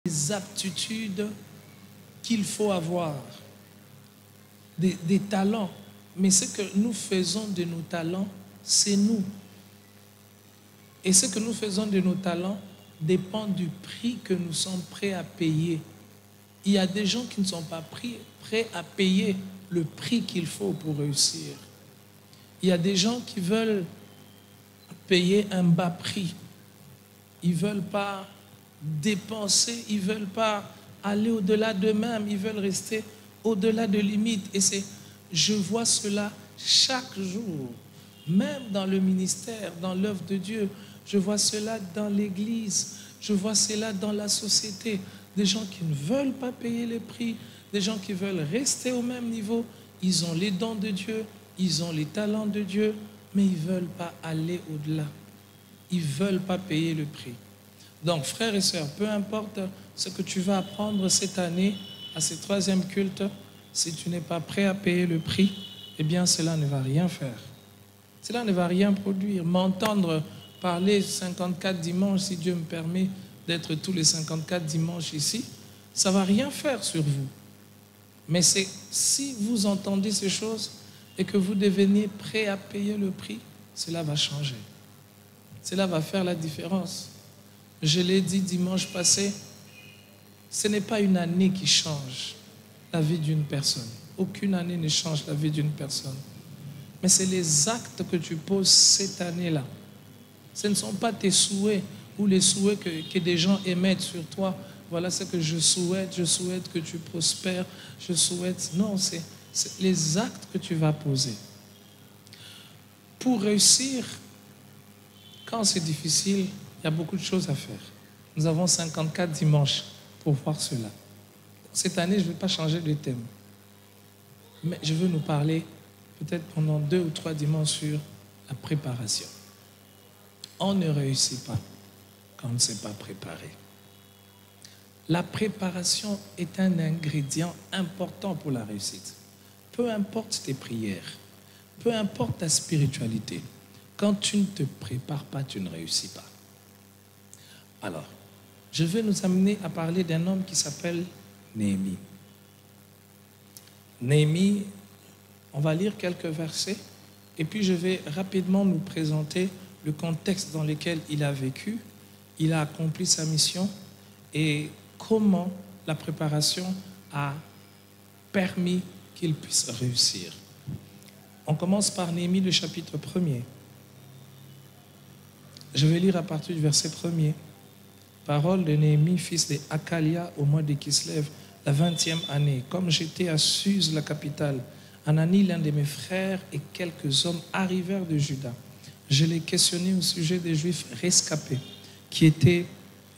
des aptitudes qu'il faut avoir, des talents. Mais ce que nous faisons de nos talents, c'est nous. Et ce que nous faisons de nos talents dépend du prix que nous sommes prêts à payer. Il y a des gens qui ne sont pas prêts à payer le prix qu'il faut pour réussir. Il y a des gens qui veulent payer un bas prix. Ils ne veulent pas dépenser, ils ne veulent pas aller au-delà d'eux-mêmes, ils veulent rester au-delà de limites. Et je vois cela chaque jour, même dans le ministère, dans l'œuvre de Dieu. Je vois cela dans l'église, je vois cela dans la société. Des gens qui ne veulent pas payer les prix, des gens qui veulent rester au même niveau. Ils ont les dons de Dieu, ils ont les talents de Dieu, mais ils ne veulent pas aller au-delà. Ils ne veulent pas payer le prix. Donc, frères et sœurs, peu importe ce que tu vas apprendre cette année à ce 3e culte, si tu n'es pas prêt à payer le prix, eh bien, cela ne va rien faire. Cela ne va rien produire. M'entendre parler 54 dimanches, si Dieu me permet d'être tous les 54 dimanches ici, ça ne va rien faire sur vous. Mais si vous entendez ces choses et que vous devenez prêt à payer le prix, cela va changer. Cela va faire la différence. Je l'ai dit dimanche passé, ce n'est pas une année qui change la vie d'une personne. Aucune année ne change la vie d'une personne. Mais c'est les actes que tu poses cette année-là. Ce ne sont pas tes souhaits ou les souhaits que des gens émettent sur toi. Voilà ce que je souhaite que tu prospères, je souhaite... Non, c'est les actes que tu vas poser. Pour réussir, quand c'est difficile, il y a beaucoup de choses à faire. Nous avons 54 dimanches pour voir cela. Cette année, je ne vais pas changer de thème. Mais je veux nous parler peut-être pendant 2 ou 3 dimanches sur la préparation. On ne réussit pas quand on ne s'est pas préparé. La préparation est un ingrédient important pour la réussite. Peu importe tes prières, peu importe ta spiritualité, quand tu ne te prépares pas, tu ne réussis pas. Alors, je vais nous amener à parler d'un homme qui s'appelle Néhémie. Néhémie, on va lire quelques versets et puis je vais rapidement nous présenter le contexte dans lequel il a vécu, il a accompli sa mission et comment la préparation a permis qu'il puisse réussir. On commence par Néhémie, le chapitre 1er. Je vais lire à partir du verset 1er. Parole de Néhémie, fils de Hakalia, au mois de Kislev, la 20e année. Comme j'étais à Suse, la capitale, Anani, l'un de mes frères, et quelques hommes arrivèrent de Juda. Je les questionnai au sujet des Juifs rescapés qui étaient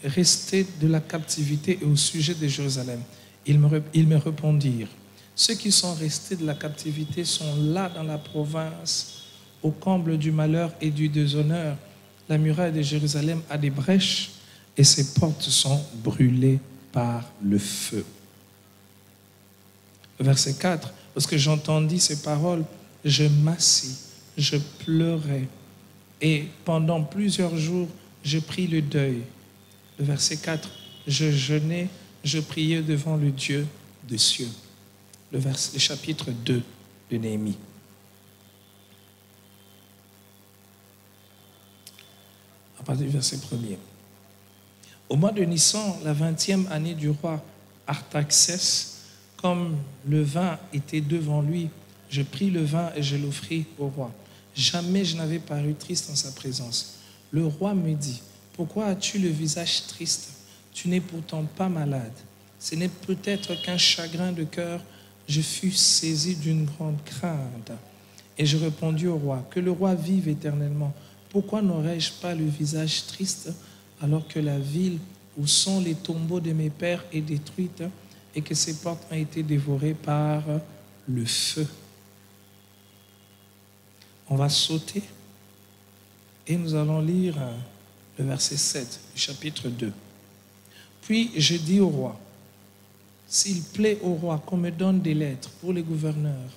restés de la captivité et au sujet de Jérusalem. Ils me répondirent, ceux qui sont restés de la captivité sont là dans la province, au comble du malheur et du déshonneur. La muraille de Jérusalem a des brèches et ses portes sont brûlées par le feu. Verset 4, lorsque j'entendis ces paroles, je m'assis, je pleurais et pendant plusieurs jours, je pris le deuil. Le verset 4, je jeûnais, je priais devant le Dieu des cieux. Le chapitre 2 de Néhémie. À partir du verset 1er. Au mois de Nissan, la 20e année du roi Artaxès, comme le vin était devant lui, je pris le vin et je l'offris au roi. Jamais je n'avais paru triste en sa présence. Le roi me dit, pourquoi as-tu le visage triste? Tu n'es pourtant pas malade. Ce n'est peut-être qu'un chagrin de cœur. Je fus saisi d'une grande crainte. Et je répondis au roi, que le roi vive éternellement. Pourquoi n'aurais-je pas le visage triste alors que la ville où sont les tombeaux de mes pères est détruite et que ses portes ont été dévorées par le feu? On va sauter et nous allons lire le verset 7 du chapitre 2. Puis je dis au roi, s'il plaît au roi qu'on me donne des lettres pour les gouverneurs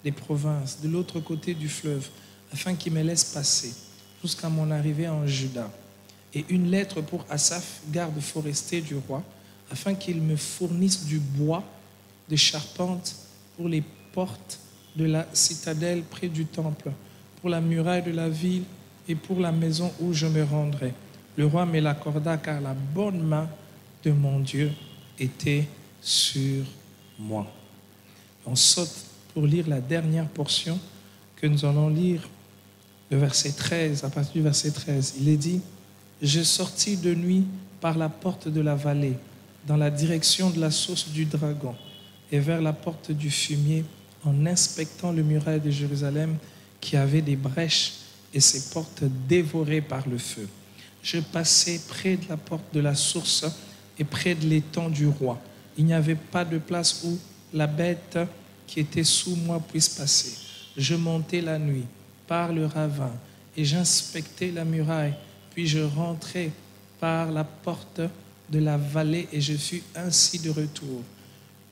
des provinces de l'autre côté du fleuve, afin qu'ils me laissent passer jusqu'à mon arrivée en Juda, et une lettre pour Asaph, garde forestier du roi, afin qu'il me fournisse du bois de charpente pour les portes de la citadelle près du temple, pour la muraille de la ville et pour la maison où je me rendrai. Le roi me l'accorda car la bonne main de mon Dieu était sur moi. On saute pour lire la dernière portion que nous allons lire, le verset 13, à partir du verset 13. Il est dit, « Je sortis de nuit par la porte de la vallée, dans la direction de la source du dragon, et vers la porte du fumier, en inspectant le muraille de Jérusalem qui avait des brèches et ses portes dévorées par le feu. Je passai près de la porte de la source et près de l'étang du roi. Il n'y avait pas de place où la bête qui était sous moi puisse passer. Je montai la nuit par le ravin et j'inspectai la muraille, puis je rentrai par la porte de la vallée et je fus ainsi de retour.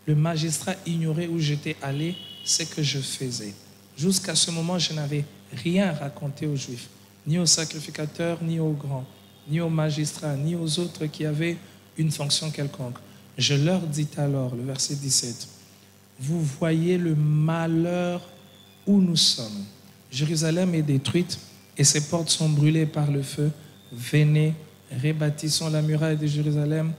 Le magistrat ignorait où j'étais allé, ce que je faisais. Jusqu'à ce moment, je n'avais rien raconté aux Juifs, ni aux sacrificateurs, ni aux grands, ni aux magistrats, ni aux autres qui avaient une fonction quelconque. Je leur dis alors, le verset 17, « Vous voyez le malheur où nous sommes. Jérusalem est détruite et ses portes sont brûlées par le feu. Venez, rebâtissons la muraille de Jérusalem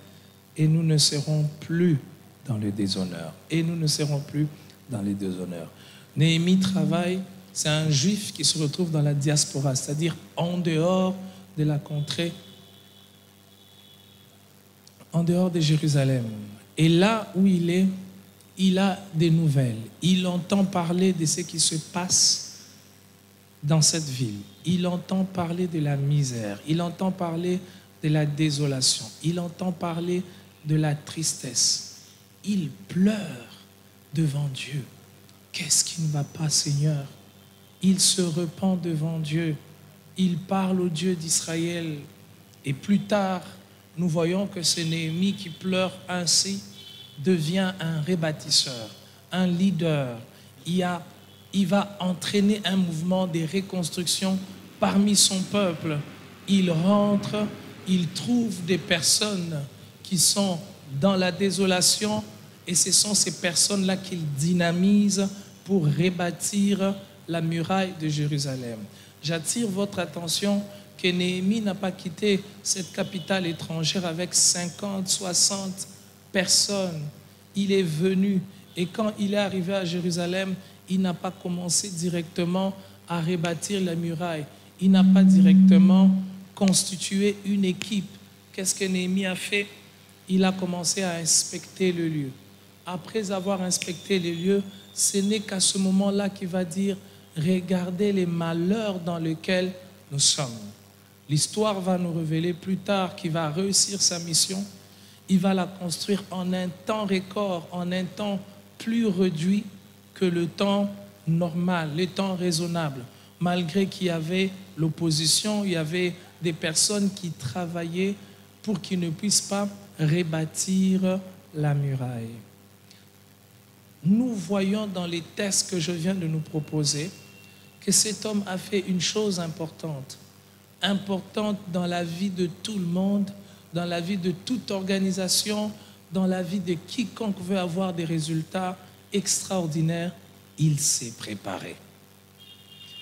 et nous ne serons plus dans le déshonneur. » Et nous ne serons plus dans le déshonneur. Néhémie travaille, c'est un juif qui se retrouve dans la diaspora, c'est-à-dire en dehors de la contrée, en dehors de Jérusalem. Et là où il est, il a des nouvelles. Il entend parler de ce qui se passe dans cette ville. Il entend parler de la misère. Il entend parler de la désolation. Il entend parler de la tristesse. Il pleure devant Dieu. Qu'est-ce qui ne va pas, Seigneur? Il se repent devant Dieu. Il parle au Dieu d'Israël. Et plus tard, nous voyons que ce Néhémie qui pleure ainsi devient un rebâtisseur, un leader. Il va entraîner un mouvement de reconstruction parmi son peuple. Il rentre, il trouve des personnes qui sont dans la désolation et ce sont ces personnes-là qu'il dynamise pour rebâtir la muraille de Jérusalem. J'attire votre attention que Néhémie n'a pas quitté cette capitale étrangère avec 50, 60 personnes. Il est venu et quand il est arrivé à Jérusalem, il n'a pas commencé directement à rebâtir la muraille. Il n'a pas directement constitué une équipe. Qu'est-ce que Néhémie a fait? Il a commencé à inspecter le lieu. Après avoir inspecté les lieux, ce n'est qu'à ce moment-là qu'il va dire « Regardez les malheurs dans lesquels nous sommes ». L'histoire va nous révéler plus tard qu'il va réussir sa mission. Il va la construire en un temps record, en un temps plus réduit que le temps normal, le temps raisonnable. Malgré qu'il y avait l'opposition, il y avait des personnes qui travaillaient pour qu'ils ne puissent pas rebâtir la muraille. Nous voyons dans les textes que je viens de nous proposer que cet homme a fait une chose importante dans la vie de tout le monde, dans la vie de toute organisation, dans la vie de quiconque veut avoir des résultats extraordinaires. Il s'est préparé.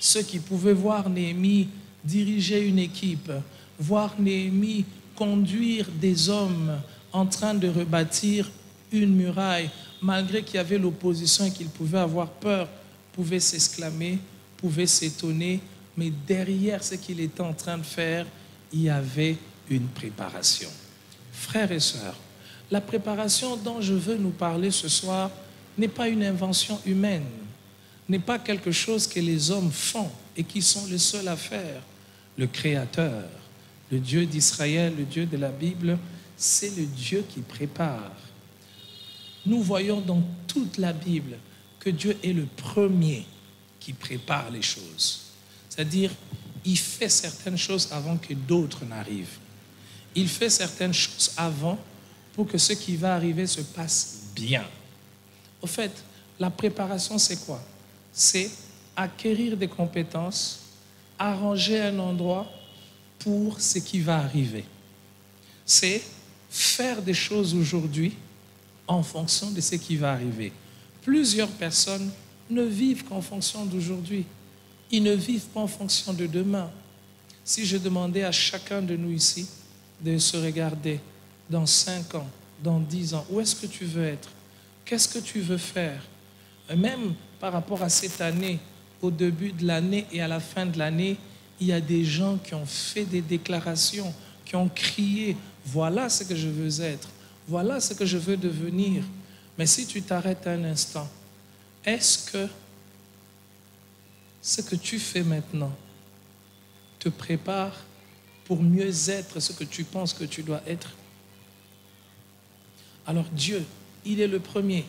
Ceux qui pouvaient voir Néhémie diriger une équipe, voir Néhémie conduire des hommes en train de rebâtir une muraille, malgré qu'il y avait l'opposition et qu'il pouvait avoir peur, pouvaient s'exclamer, pouvaient s'étonner, mais derrière ce qu'il était en train de faire, il y avait une préparation. Frères et sœurs, la préparation dont je veux nous parler ce soir n'est pas une invention humaine, n'est pas quelque chose que les hommes font et qui sont les seuls à faire. Le Créateur, le Dieu d'Israël, le Dieu de la Bible, c'est le Dieu qui prépare. Nous voyons dans toute la Bible que Dieu est le premier qui prépare les choses. C'est-à-dire, il fait certaines choses avant que d'autres n'arrivent. Il fait certaines choses avant pour que ce qui va arriver se passe bien. Au fait, la préparation, c'est quoi? C'est acquérir des compétences, arranger un endroit pour ce qui va arriver. C'est faire des choses aujourd'hui en fonction de ce qui va arriver. Plusieurs personnes ne vivent qu'en fonction d'aujourd'hui. Ils ne vivent pas en fonction de demain. Si je demandais à chacun de nous ici de se regarder dans 5 ans, dans 10 ans, où est-ce que tu veux être? Qu'est-ce que tu veux faire? Même par rapport à cette année, au début de l'année et à la fin de l'année, il y a des gens qui ont fait des déclarations, qui ont crié, voilà ce que je veux être, voilà ce que je veux devenir. Mais si tu t'arrêtes un instant, est-ce que ce que tu fais maintenant te prépare pour mieux être ce que tu penses que tu dois être? Alors Dieu, il est le premier.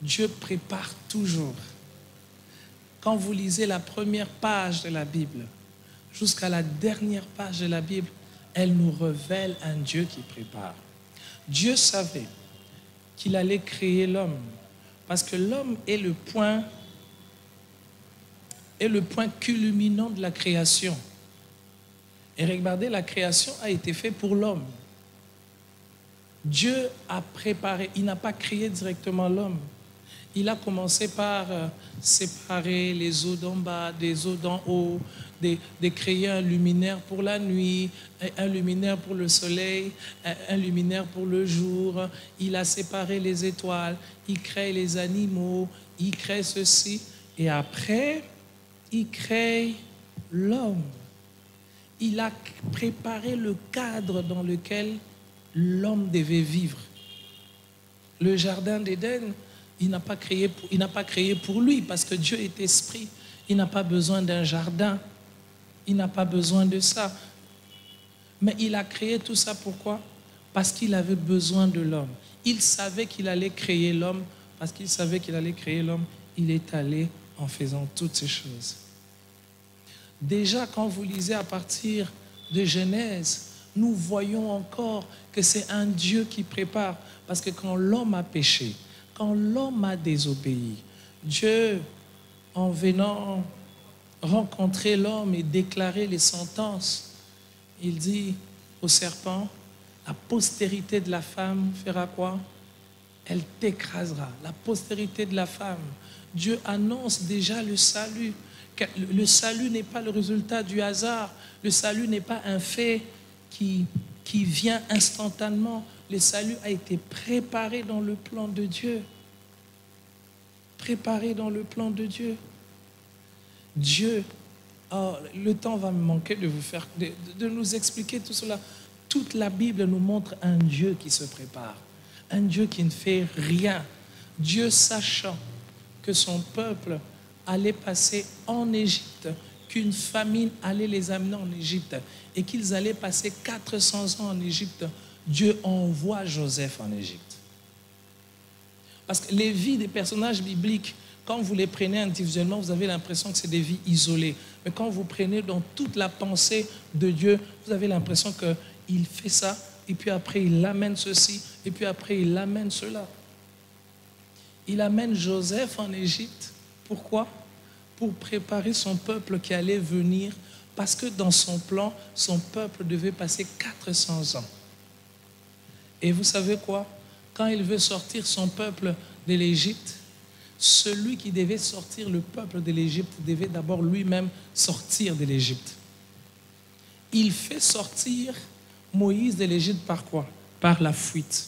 Dieu prépare toujours. Quand vous lisez la première page de la Bible, jusqu'à la dernière page de la Bible, elle nous révèle un Dieu qui prépare. Dieu savait qu'il allait créer l'homme, parce que l'homme est le point culminant de la création. Et regardez, la création a été faite pour l'homme. Dieu a préparé, il n'a pas créé directement l'homme. Il a commencé par séparer les eaux d'en bas des eaux d'en haut, de créer un luminaire pour la nuit, un luminaire pour le soleil, un luminaire pour le jour. Il a séparé les étoiles, il crée les animaux, il crée ceci. Et après, il crée l'homme. Il a préparé le cadre dans lequel l'homme devait vivre. Le jardin d'Éden, il n'a pas créé pour lui, parce que Dieu est esprit. Il n'a pas besoin d'un jardin. Il n'a pas besoin de ça. Mais il a créé tout ça pourquoi? Parce qu'il avait besoin de l'homme. Il savait qu'il allait créer l'homme. Parce qu'il savait qu'il allait créer l'homme, il est allé en faisant toutes ces choses. Déjà, quand vous lisez à partir de Genèse, nous voyons encore que c'est un Dieu qui prépare. Parce que quand l'homme a péché, quand l'homme a désobéi, Dieu, en venant rencontrer l'homme et déclarer les sentences, il dit au serpent, la postérité de la femme fera quoi? Elle t'écrasera. La postérité de la femme. Dieu annonce déjà le salut. Le salut n'est pas le résultat du hasard. Le salut n'est pas un fait qui vient instantanément. Le salut a été préparé dans le plan de Dieu. Préparé dans le plan de Dieu. Dieu, le temps va me manquer de nous expliquer tout cela. Toute la Bible nous montre un Dieu qui se prépare. Un Dieu qui ne fait rien. Dieu sachant que son peuple allait passer en Égypte, qu'une famine allait les amener en Égypte et qu'ils allaient passer 400 ans en Égypte, Dieu envoie Joseph en Égypte. Parce que les vies des personnages bibliques, quand vous les prenez individuellement, vous avez l'impression que c'est des vies isolées. Mais quand vous prenez dans toute la pensée de Dieu, vous avez l'impression qu'il fait ça, et puis après il amène ceci, et puis après il amène cela. Il amène Joseph en Égypte. Pourquoi? Pour préparer son peuple qui allait venir, parce que dans son plan, son peuple devait passer 400 ans. Et vous savez quoi? Quand il veut sortir son peuple de l'Égypte, celui qui devait sortir le peuple de l'Égypte devait d'abord lui-même sortir de l'Égypte. Il fait sortir Moïse de l'Égypte par quoi? Par la fuite.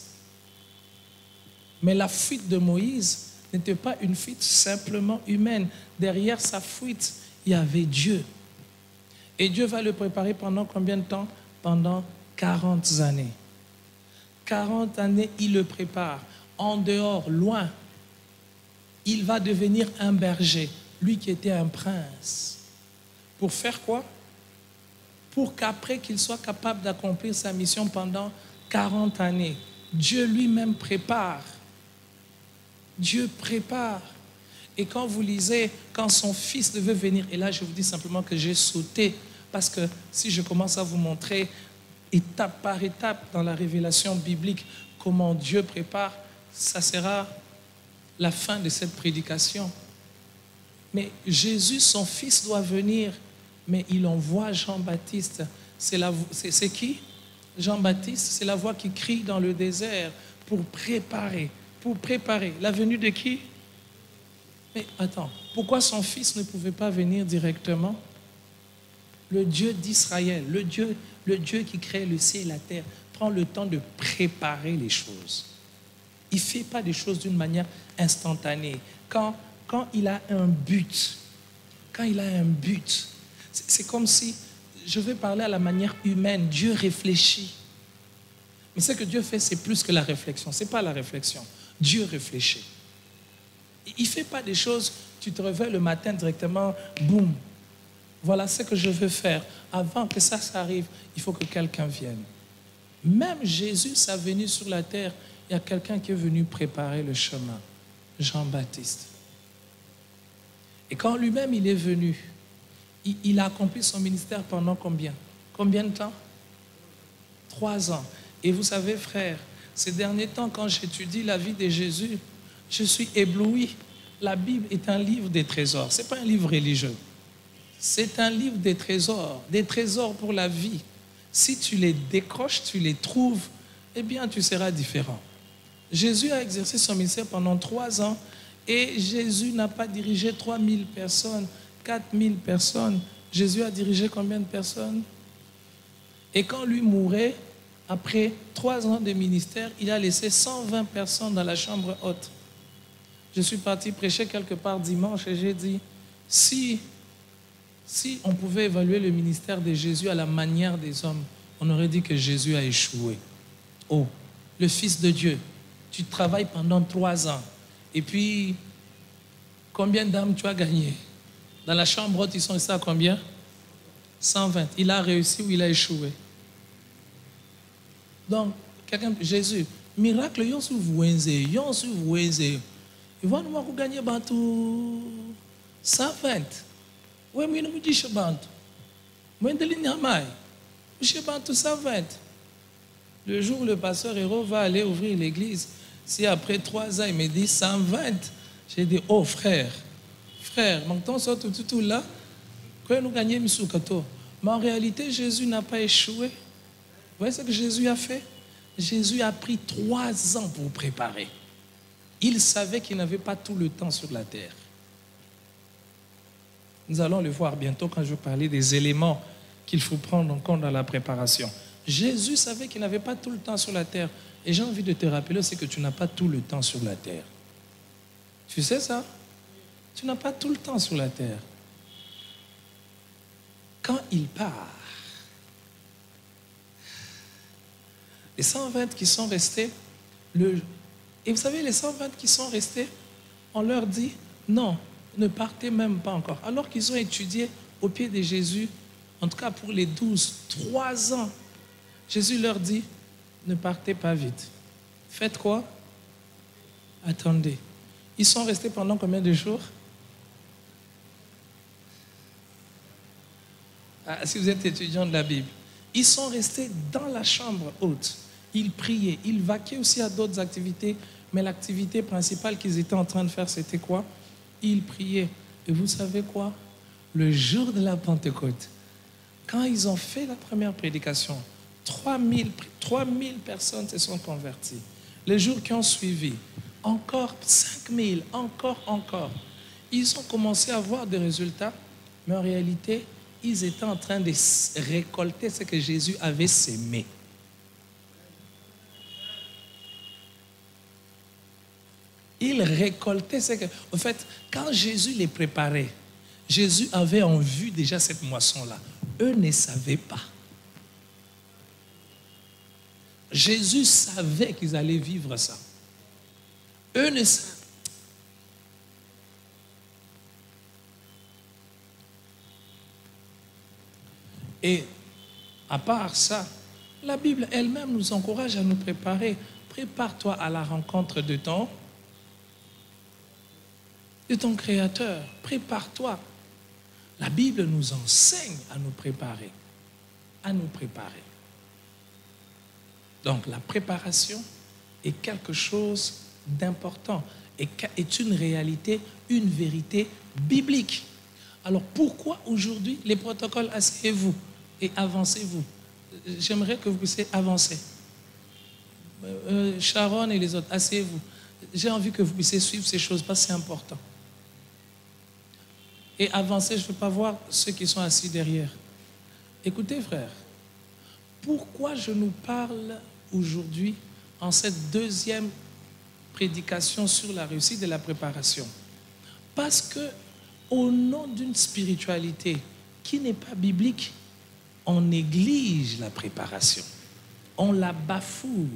Mais la fuite de Moïse n'était pas une fuite simplement humaine. Derrière sa fuite, il y avait Dieu. Et Dieu va le préparer pendant combien de temps? Pendant 40 années. 40 années, il le prépare. En dehors, loin, il va devenir un berger, lui qui était un prince. Pour faire quoi? Pour qu'après qu'il soit capable d'accomplir sa mission pendant 40 années, Dieu lui-même prépare. Dieu prépare. Et quand vous lisez, quand son fils devait venir, et là je vous dis simplement que j'ai sauté, parce que si je commence à vous montrer étape par étape dans la révélation biblique comment Dieu prépare, ça sera la fin de cette prédication. Mais Jésus, son fils, doit venir, mais il envoie Jean-Baptiste. C'est qui? Jean-Baptiste, c'est la voix qui crie dans le désert pour préparer la venue de qui? Mais attends, pourquoi son fils ne pouvait pas venir directement? Le Dieu d'Israël, le Dieu qui crée le ciel et la terre, prend le temps de préparer les choses. Il ne fait pas des choses d'une manière instantanée. Quand il a un but, c'est comme si, je vais parler à la manière humaine, Dieu réfléchit. Mais ce que Dieu fait, c'est plus que la réflexion. Ce n'est pas la réflexion. Dieu réfléchit. Il ne fait pas des choses, tu te réveilles le matin directement, boum. Voilà ce que je veux faire. Avant que ça arrive, il faut que quelqu'un vienne. Même Jésus, sa venue sur la terre, il y a quelqu'un qui est venu préparer le chemin. Jean-Baptiste. Et quand lui-même il est venu, il a accompli son ministère pendant combien? Combien de temps? 3 ans. Et vous savez, frère, ces derniers temps, quand j'étudie la vie de Jésus, je suis ébloui. La Bible est un livre des trésors. Ce n'est pas un livre religieux. C'est un livre des trésors pour la vie. Si tu les décroches, tu les trouves, eh bien, tu seras différent. Jésus a exercé son ministère pendant 3 ans et Jésus n'a pas dirigé 3000 personnes, 4000 personnes. Jésus a dirigé combien de personnes? Et quand lui mourait, après 3 ans de ministère, il a laissé 120 personnes dans la chambre haute. Je suis parti prêcher quelque part dimanche et j'ai dit, si on pouvait évaluer le ministère de Jésus à la manière des hommes, on aurait dit que Jésus a échoué. Oh, le Fils de Dieu, tu travailles pendant 3 ans. Et puis, combien d'âmes tu as gagné? Dans la chambre haute, ils sont restés à combien? 120. Il a réussi ou il a échoué? Donc, Jésus, miracle, yon su vouenze. Il va nous gagner bantou 120. Oui, mais nous disons bantou. Moi, je dis bantou 120. Le jour où le pasteur Héros va aller ouvrir l'église, si après 3 ans, il me dit 120, j'ai dit, oh frère, maintenant, ça tout là, quand nous gagnons Misukato. Mais en réalité, Jésus n'a pas échoué. Vous voyez ce que Jésus a fait? Jésus a pris 3 ans pour préparer. Il savait qu'il n'avait pas tout le temps sur la terre. Nous allons le voir bientôt quand je vais parler des éléments qu'il faut prendre en compte dans la préparation. Jésus savait qu'il n'avait pas tout le temps sur la terre. Et j'ai envie de te rappeler, c'est que tu n'as pas tout le temps sur la terre. Tu sais ça? Tu n'as pas tout le temps sur la terre. Quand il part, les 120 qui sont restés, et vous savez, les 120 qui sont restés, on leur dit, non, ne partez même pas encore. Alors qu'ils ont étudié au pied de Jésus, en tout cas pour les 12, 3 ans, Jésus leur dit, ne partez pas vite. Faites quoi? Attendez. Ils sont restés pendant combien de jours? Si vous êtes étudiant de la Bible. Ils sont restés dans la chambre haute. Ils priaient. Ils vaquaient aussi à d'autres activités. Mais l'activité principale qu'ils étaient en train de faire, c'était quoi? Ils priaient. Et vous savez quoi? Le jour de la Pentecôte, quand ils ont fait la première prédication, 3000 personnes se sont converties. Les jours qui ont suivi, encore 5000, encore. Ils ont commencé à voir des résultats, mais en réalité, ils étaient en train de récolter ce que Jésus avait sémé. Ils récoltaient ce que... En fait, quand Jésus les préparait, Jésus avait en vue déjà cette moisson-là. Eux ne savaient pas. Jésus savait qu'ils allaient vivre ça. Eux ne savaient. Et à part ça, la Bible elle-même nous encourage à nous préparer. Prépare-toi à la rencontre de ton Créateur. Prépare-toi. La Bible nous enseigne à nous préparer. À nous préparer. Donc la préparation est quelque chose d'important et est une réalité, une vérité biblique. Alors pourquoi aujourd'hui les protocoles, asseyez-vous et avancez-vous? j'aimerais que vous puissiez avancer. Sharon et les autres, asseyez-vous. J'ai envie que vous puissiez suivre ces choses parce que c'est important. Et avancer, je ne veux pas voir ceux qui sont assis derrière. Écoutez, frère, pourquoi je nous parle aujourd'hui en cette deuxième prédication sur la réussite de la préparation? Parce que au nom d'une spiritualité qui n'est pas biblique, on néglige la préparation. On la bafoue.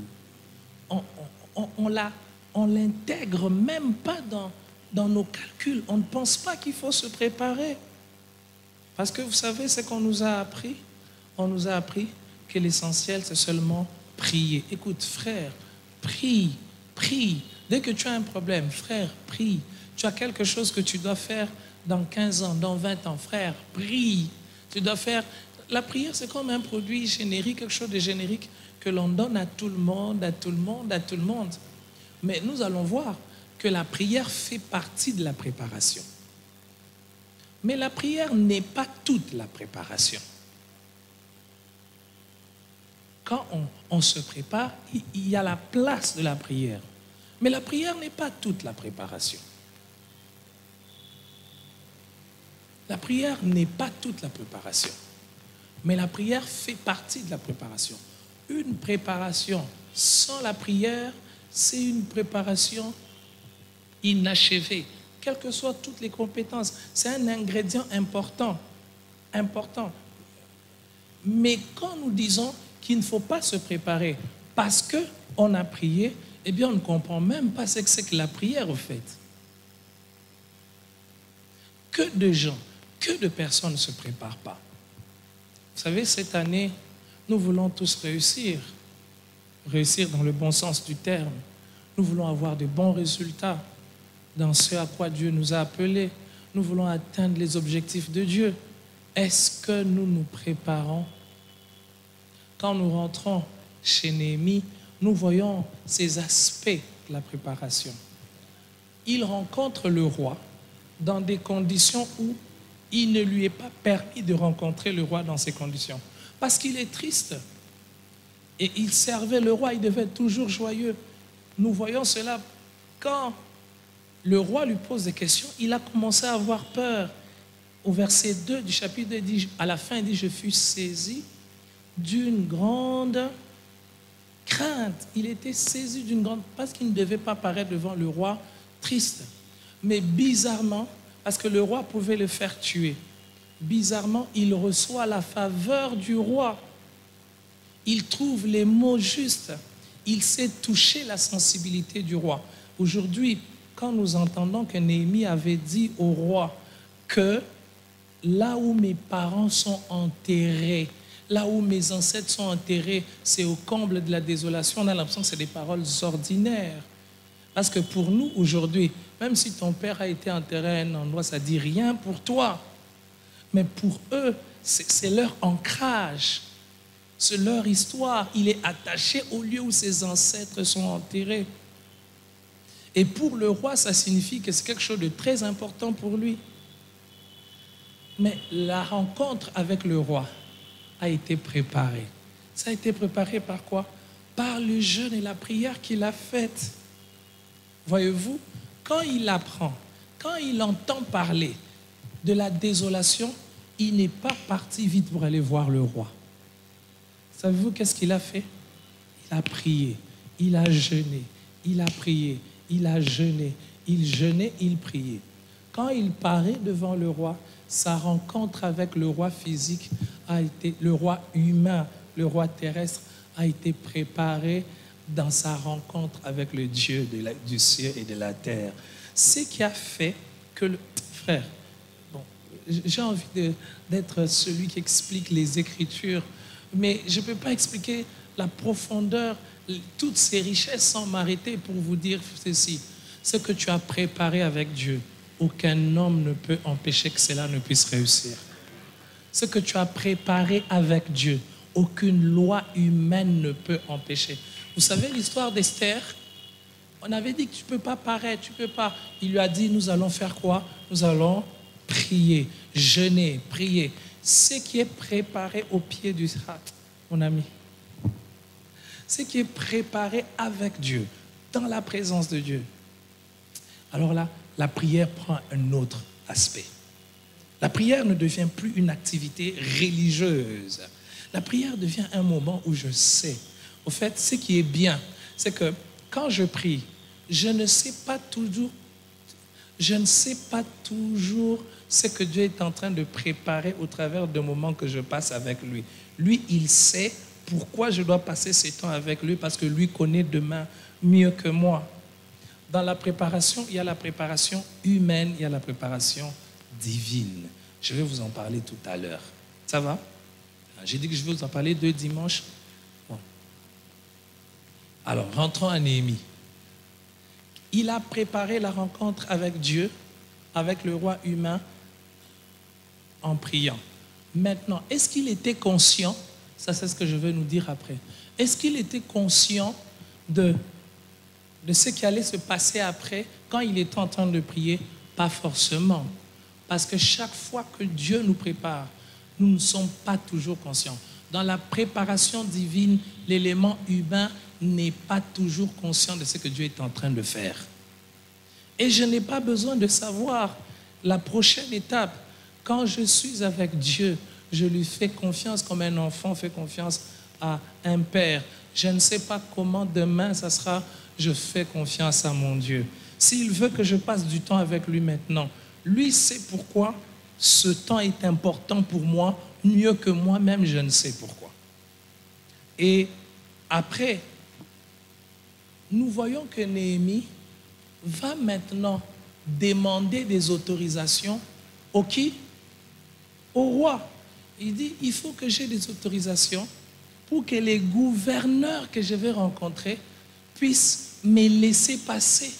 On l'intègre même pas dans nos calculs. On ne pense pas qu'il faut se préparer. Parce que vous savez ce qu'on nous a appris? On nous a appris que l'essentiel, c'est seulement prier. Écoute, frère, prie, prie. Dès que tu as un problème, frère, prie. Tu as quelque chose que tu dois faire dans 15 ans, dans 20 ans, frère, prie. Tu dois faire... La prière, c'est comme un produit générique, quelque chose de générique que l'on donne à tout le monde, à tout le monde, à tout le monde. Mais nous allons voir que la prière fait partie de la préparation. Mais la prière n'est pas toute la préparation. Quand on se prépare, il y a la place de la prière. Mais la prière n'est pas toute la préparation. La prière n'est pas toute la préparation. Mais la prière fait partie de la préparation. Une préparation sans la prière, c'est une préparation inachevée. Quelles que soient toutes les compétences, c'est un ingrédient important. Important. Mais quand nous disons qu'il ne faut pas se préparer parce qu'on a prié, eh bien on ne comprend même pas ce que c'est que la prière au fait. Que de gens, que de personnes ne se préparent pas. Vous savez, cette année, nous voulons tous réussir. Réussir dans le bon sens du terme. Nous voulons avoir de bons résultats dans ce à quoi Dieu nous a appelés. Nous voulons atteindre les objectifs de Dieu. Est-ce que nous nous préparons? Quand nous rentrons chez Néhémie, nous voyons ces aspects de la préparation. Il rencontre le roi dans des conditions où il ne lui est pas permis de rencontrer le roi dans ces conditions. Parce qu'il est triste. Et il servait le roi, il devait être toujours joyeux. Nous voyons cela quand le roi lui pose des questions, il a commencé à avoir peur. Au verset 2 du chapitre 2, à la fin, il dit « Je fus saisi d'une grande crainte. » Il était saisi d'une grande... Parce qu'il ne devait pas paraître devant le roi triste. Mais bizarrement, parce que le roi pouvait le faire tuer, bizarrement, il reçoit la faveur du roi. Il trouve les mots justes. Il sait toucher la sensibilité du roi. Aujourd'hui, quand nous entendons que Néhémie avait dit au roi que là où mes parents sont enterrés, là où mes ancêtres sont enterrés, c'est au comble de la désolation, on a l'impression que c'est des paroles ordinaires. Parce que pour nous, aujourd'hui, même si ton père a été enterré à un endroit, ça ne dit rien pour toi. Mais pour eux, c'est leur ancrage. C'est leur histoire. Il est attaché au lieu où ses ancêtres sont enterrés. Et pour le roi, ça signifie que c'est quelque chose de très important pour lui. Mais la rencontre avec le roi a été préparée. Ça a été préparé par quoi? Par le jeûne et la prière qu'il a faite. Voyez-vous, quand il apprend, quand il entend parler de la désolation, il n'est pas parti vite pour aller voir le roi. Savez-vous qu'est-ce qu'il a fait? Il a prié, il a jeûné, il a prié, il a jeûné, il jeûnait, il priait. Quand il paraît devant le roi, sa rencontre avec le roi physique a été, le roi humain, le roi terrestre, a été préparé dans sa rencontre avec le Dieu du ciel et de la terre. Ce qui a fait que le frère, bon, j'ai envie d'être celui qui explique les Écritures, mais je ne peux pas expliquer la profondeur, toutes ces richesses sans m'arrêter pour vous dire ceci. Ce que tu as préparé avec Dieu, aucun homme ne peut empêcher que cela ne puisse réussir. Ce que tu as préparé avec Dieu, aucune loi humaine ne peut empêcher. Vous savez l'histoire d'Esther? On avait dit que tu ne peux pas paraître, tu ne peux pas. Il lui a dit, nous allons faire quoi? Nous allons prier, jeûner, prier. Ce qui est préparé au pied du strat. mon ami. Ce qui est préparé avec Dieu, dans la présence de Dieu. Alors là, la prière prend un autre aspect. La prière ne devient plus une activité religieuse. La prière devient un moment où je sais. Au fait, ce qui est bien, c'est que quand je prie, je ne sais pas toujours ce que Dieu est en train de préparer au travers des moments que je passe avec lui. Lui, il sait pourquoi je dois passer ce temps avec lui, parce que lui connaît demain mieux que moi. Dans la préparation, il y a la préparation humaine, il y a la préparation divine. Je vais vous en parler tout à l'heure. Ça va? J'ai dit que je vais vous en parler 2 dimanches. Bon. Alors, rentrons à Néhémie. Il a préparé la rencontre avec Dieu, avec le roi humain, en priant. Maintenant, est-ce qu'il était conscient? Ça, c'est ce que je vais nous dire après. Est-ce qu'il était conscient de ce qui allait se passer après quand il était en train de prier? Pas forcément. Parce que chaque fois que Dieu nous prépare, nous ne sommes pas toujours conscients. Dans la préparation divine, l'élément humain n'est pas toujours conscient de ce que Dieu est en train de faire. Et je n'ai pas besoin de savoir la prochaine étape. Quand je suis avec Dieu, je lui fais confiance comme un enfant fait confiance à un père. Je ne sais pas comment demain ça sera, je fais confiance à mon Dieu. S'il veut que je passe du temps avec lui maintenant, lui sait pourquoi ce temps est important pour moi, mieux que moi-même, je ne sais pourquoi. Et après, nous voyons que Néhémie va maintenant demander des autorisations au qui? Au roi. Il dit, il faut que j'ai des autorisations pour que les gouverneurs que je vais rencontrer puissent me laisser passer.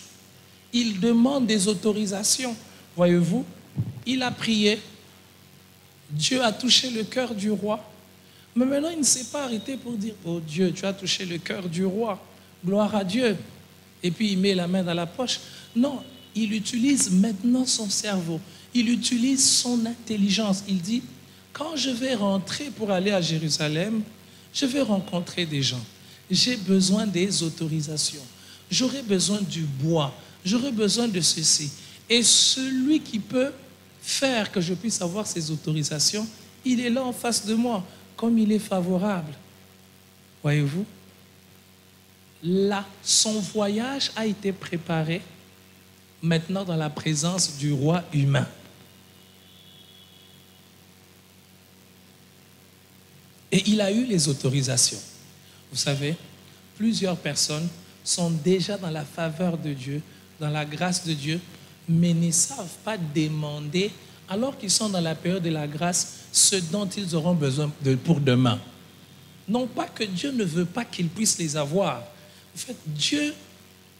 Il demande des autorisations. Voyez-vous, il a prié, Dieu a touché le cœur du roi, mais maintenant il ne s'est pas arrêté pour dire, oh Dieu, tu as touché le cœur du roi, gloire à Dieu, et puis il met la main dans la poche. Non, il utilise maintenant son cerveau, il utilise son intelligence. Il dit, quand je vais rentrer pour aller à Jérusalem, je vais rencontrer des gens, j'ai besoin des autorisations, j'aurai besoin du bois, j'aurai besoin de ceci. Et celui qui peut faire que je puisse avoir ces autorisations, il est là en face de moi, comme il est favorable. Voyez-vous? Là, son voyage a été préparé maintenant dans la présence du roi humain. Et il a eu les autorisations. Vous savez, plusieurs personnes sont déjà dans la faveur de Dieu, dans la grâce de Dieu, mais ne savent pas demander, alors qu'ils sont dans la période de la grâce, ce dont ils auront besoin pour demain. Non pas que Dieu ne veut pas qu'ils puissent les avoir. En fait, Dieu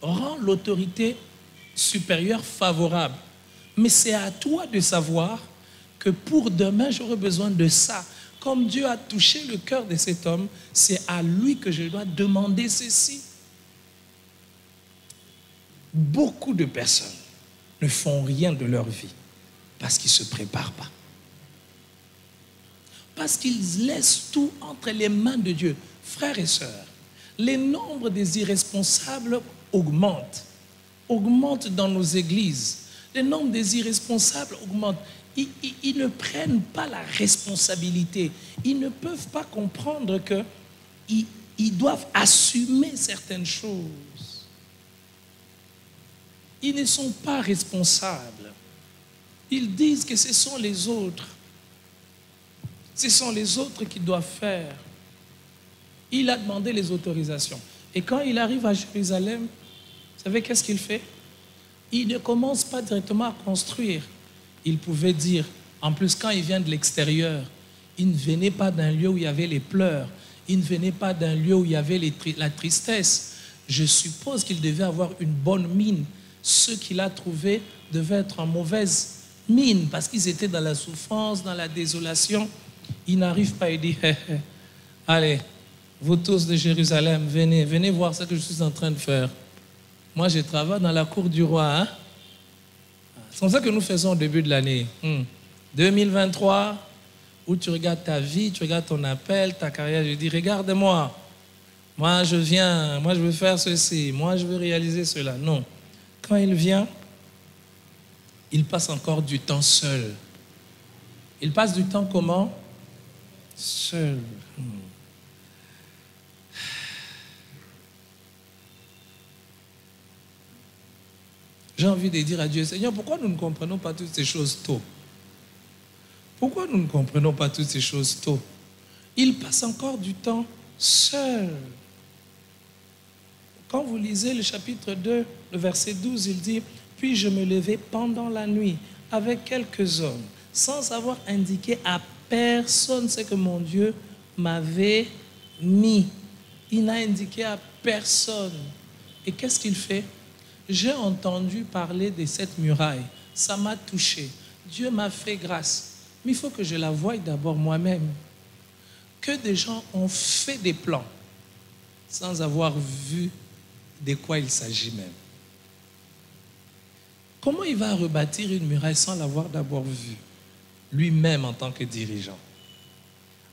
rend l'autorité supérieure favorable. Mais c'est à toi de savoir que pour demain, j'aurai besoin de ça. Comme Dieu a touché le cœur de cet homme, c'est à lui que je dois demander ceci. Beaucoup de personnes ne font rien de leur vie parce qu'ils ne se préparent pas. Parce qu'ils laissent tout entre les mains de Dieu. Frères et sœurs, les nombres des irresponsables augmentent dans nos églises. Les nombres des irresponsables augmentent. Ils ne prennent pas la responsabilité. Ils ne peuvent pas comprendre qu'ils doivent assumer certaines choses. Ils ne sont pas responsables. Ils disent que ce sont les autres. Ce sont les autres qui doivent faire. Il a demandé les autorisations. Et quand il arrive à Jérusalem, vous savez qu'est-ce qu'il fait? Il ne commence pas directement à construire. Il pouvait dire, en plus quand il vient de l'extérieur, il ne venait pas d'un lieu où il y avait les pleurs. Il ne venait pas d'un lieu où il y avait la tristesse. Je suppose qu'il devait avoir une bonne mine. Ceux qu'il a trouvés devaient être en mauvaise mine parce qu'ils étaient dans la souffrance, dans la désolation. Il n'arrive pas et dit, allez, vous tous de Jérusalem, venez voir ce que je suis en train de faire. Moi, je travaille dans la cour du roi. Hein? C'est comme ça que nous faisons au début de l'année. 2023, où tu regardes ta vie, tu regardes ton appel, ta carrière, je dis, regarde-moi. Moi, je viens, moi, je veux faire ceci, moi, je veux réaliser cela. Non. Quand il vient, il passe encore du temps seul. Il passe du temps comment? Seul. J'ai envie de dire à Dieu, Seigneur, pourquoi nous ne comprenons pas toutes ces choses tôt? Pourquoi nous ne comprenons pas toutes ces choses tôt? Il passe encore du temps seul. Quand vous lisez le chapitre 2, le verset 12, il dit, « Puis je me levai pendant la nuit avec quelques hommes, sans avoir indiqué à personne ce que mon Dieu m'avait mis. » Il n'a indiqué à personne. Et qu'est-ce qu'il fait? J'ai entendu parler de cette muraille. Ça m'a touché. Dieu m'a fait grâce. Mais il faut que je la voie d'abord moi-même. Que des gens ont fait des plans sans avoir vu de quoi il s'agit même. Comment il va rebâtir une muraille sans l'avoir d'abord vue, lui-même en tant que dirigeant?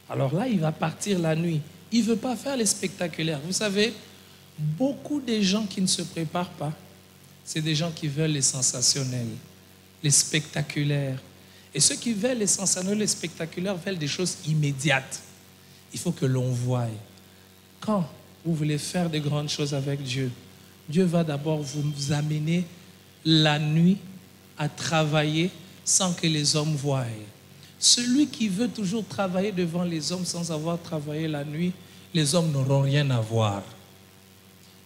Alors là, il va partir la nuit. Il ne veut pas faire les spectaculaires. Vous savez, beaucoup de gens qui ne se préparent pas, c'est des gens qui veulent les sensationnels, les spectaculaires. Et ceux qui veulent les sensationnels, les spectaculaires, veulent des choses immédiates. Il faut que l'on voie. Quand vous voulez faire de grandes choses avec Dieu, Dieu va d'abord vous amener la nuit à travailler sans que les hommes voient. Celui qui veut toujours travailler devant les hommes sans avoir travaillé la nuit, les hommes n'auront rien à voir.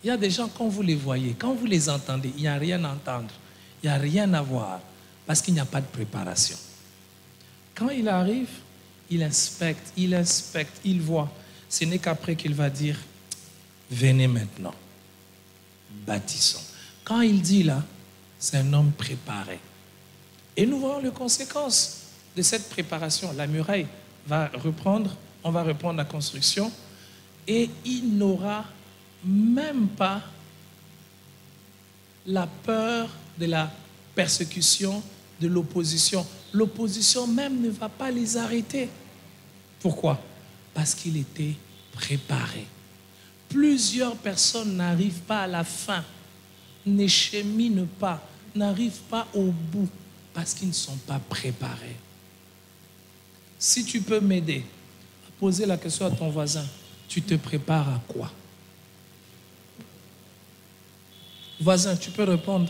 Il y a des gens, quand vous les voyez, quand vous les entendez, il n'y a rien à entendre, il n'y a rien à voir, parce qu'il n'y a pas de préparation. Quand il arrive, il inspecte, il voit. Ce n'est qu'après qu'il va dire, venez maintenant, bâtissons. Quand il dit là, c'est un homme préparé. Et nous voyons les conséquences de cette préparation. La muraille va reprendre, on va reprendre la construction, et il n'aura même pas la peur de la persécution, de l'opposition. L'opposition même ne va pas les arrêter. Pourquoi? Parce qu'il était préparé. Plusieurs personnes n'arrivent pas à la fin, ne cheminent pas, n'arrivent pas au bout, parce qu'ils ne sont pas préparés. Si tu peux m'aider à poser la question à ton voisin, tu te prépares à quoi? Voisin, tu peux répondre.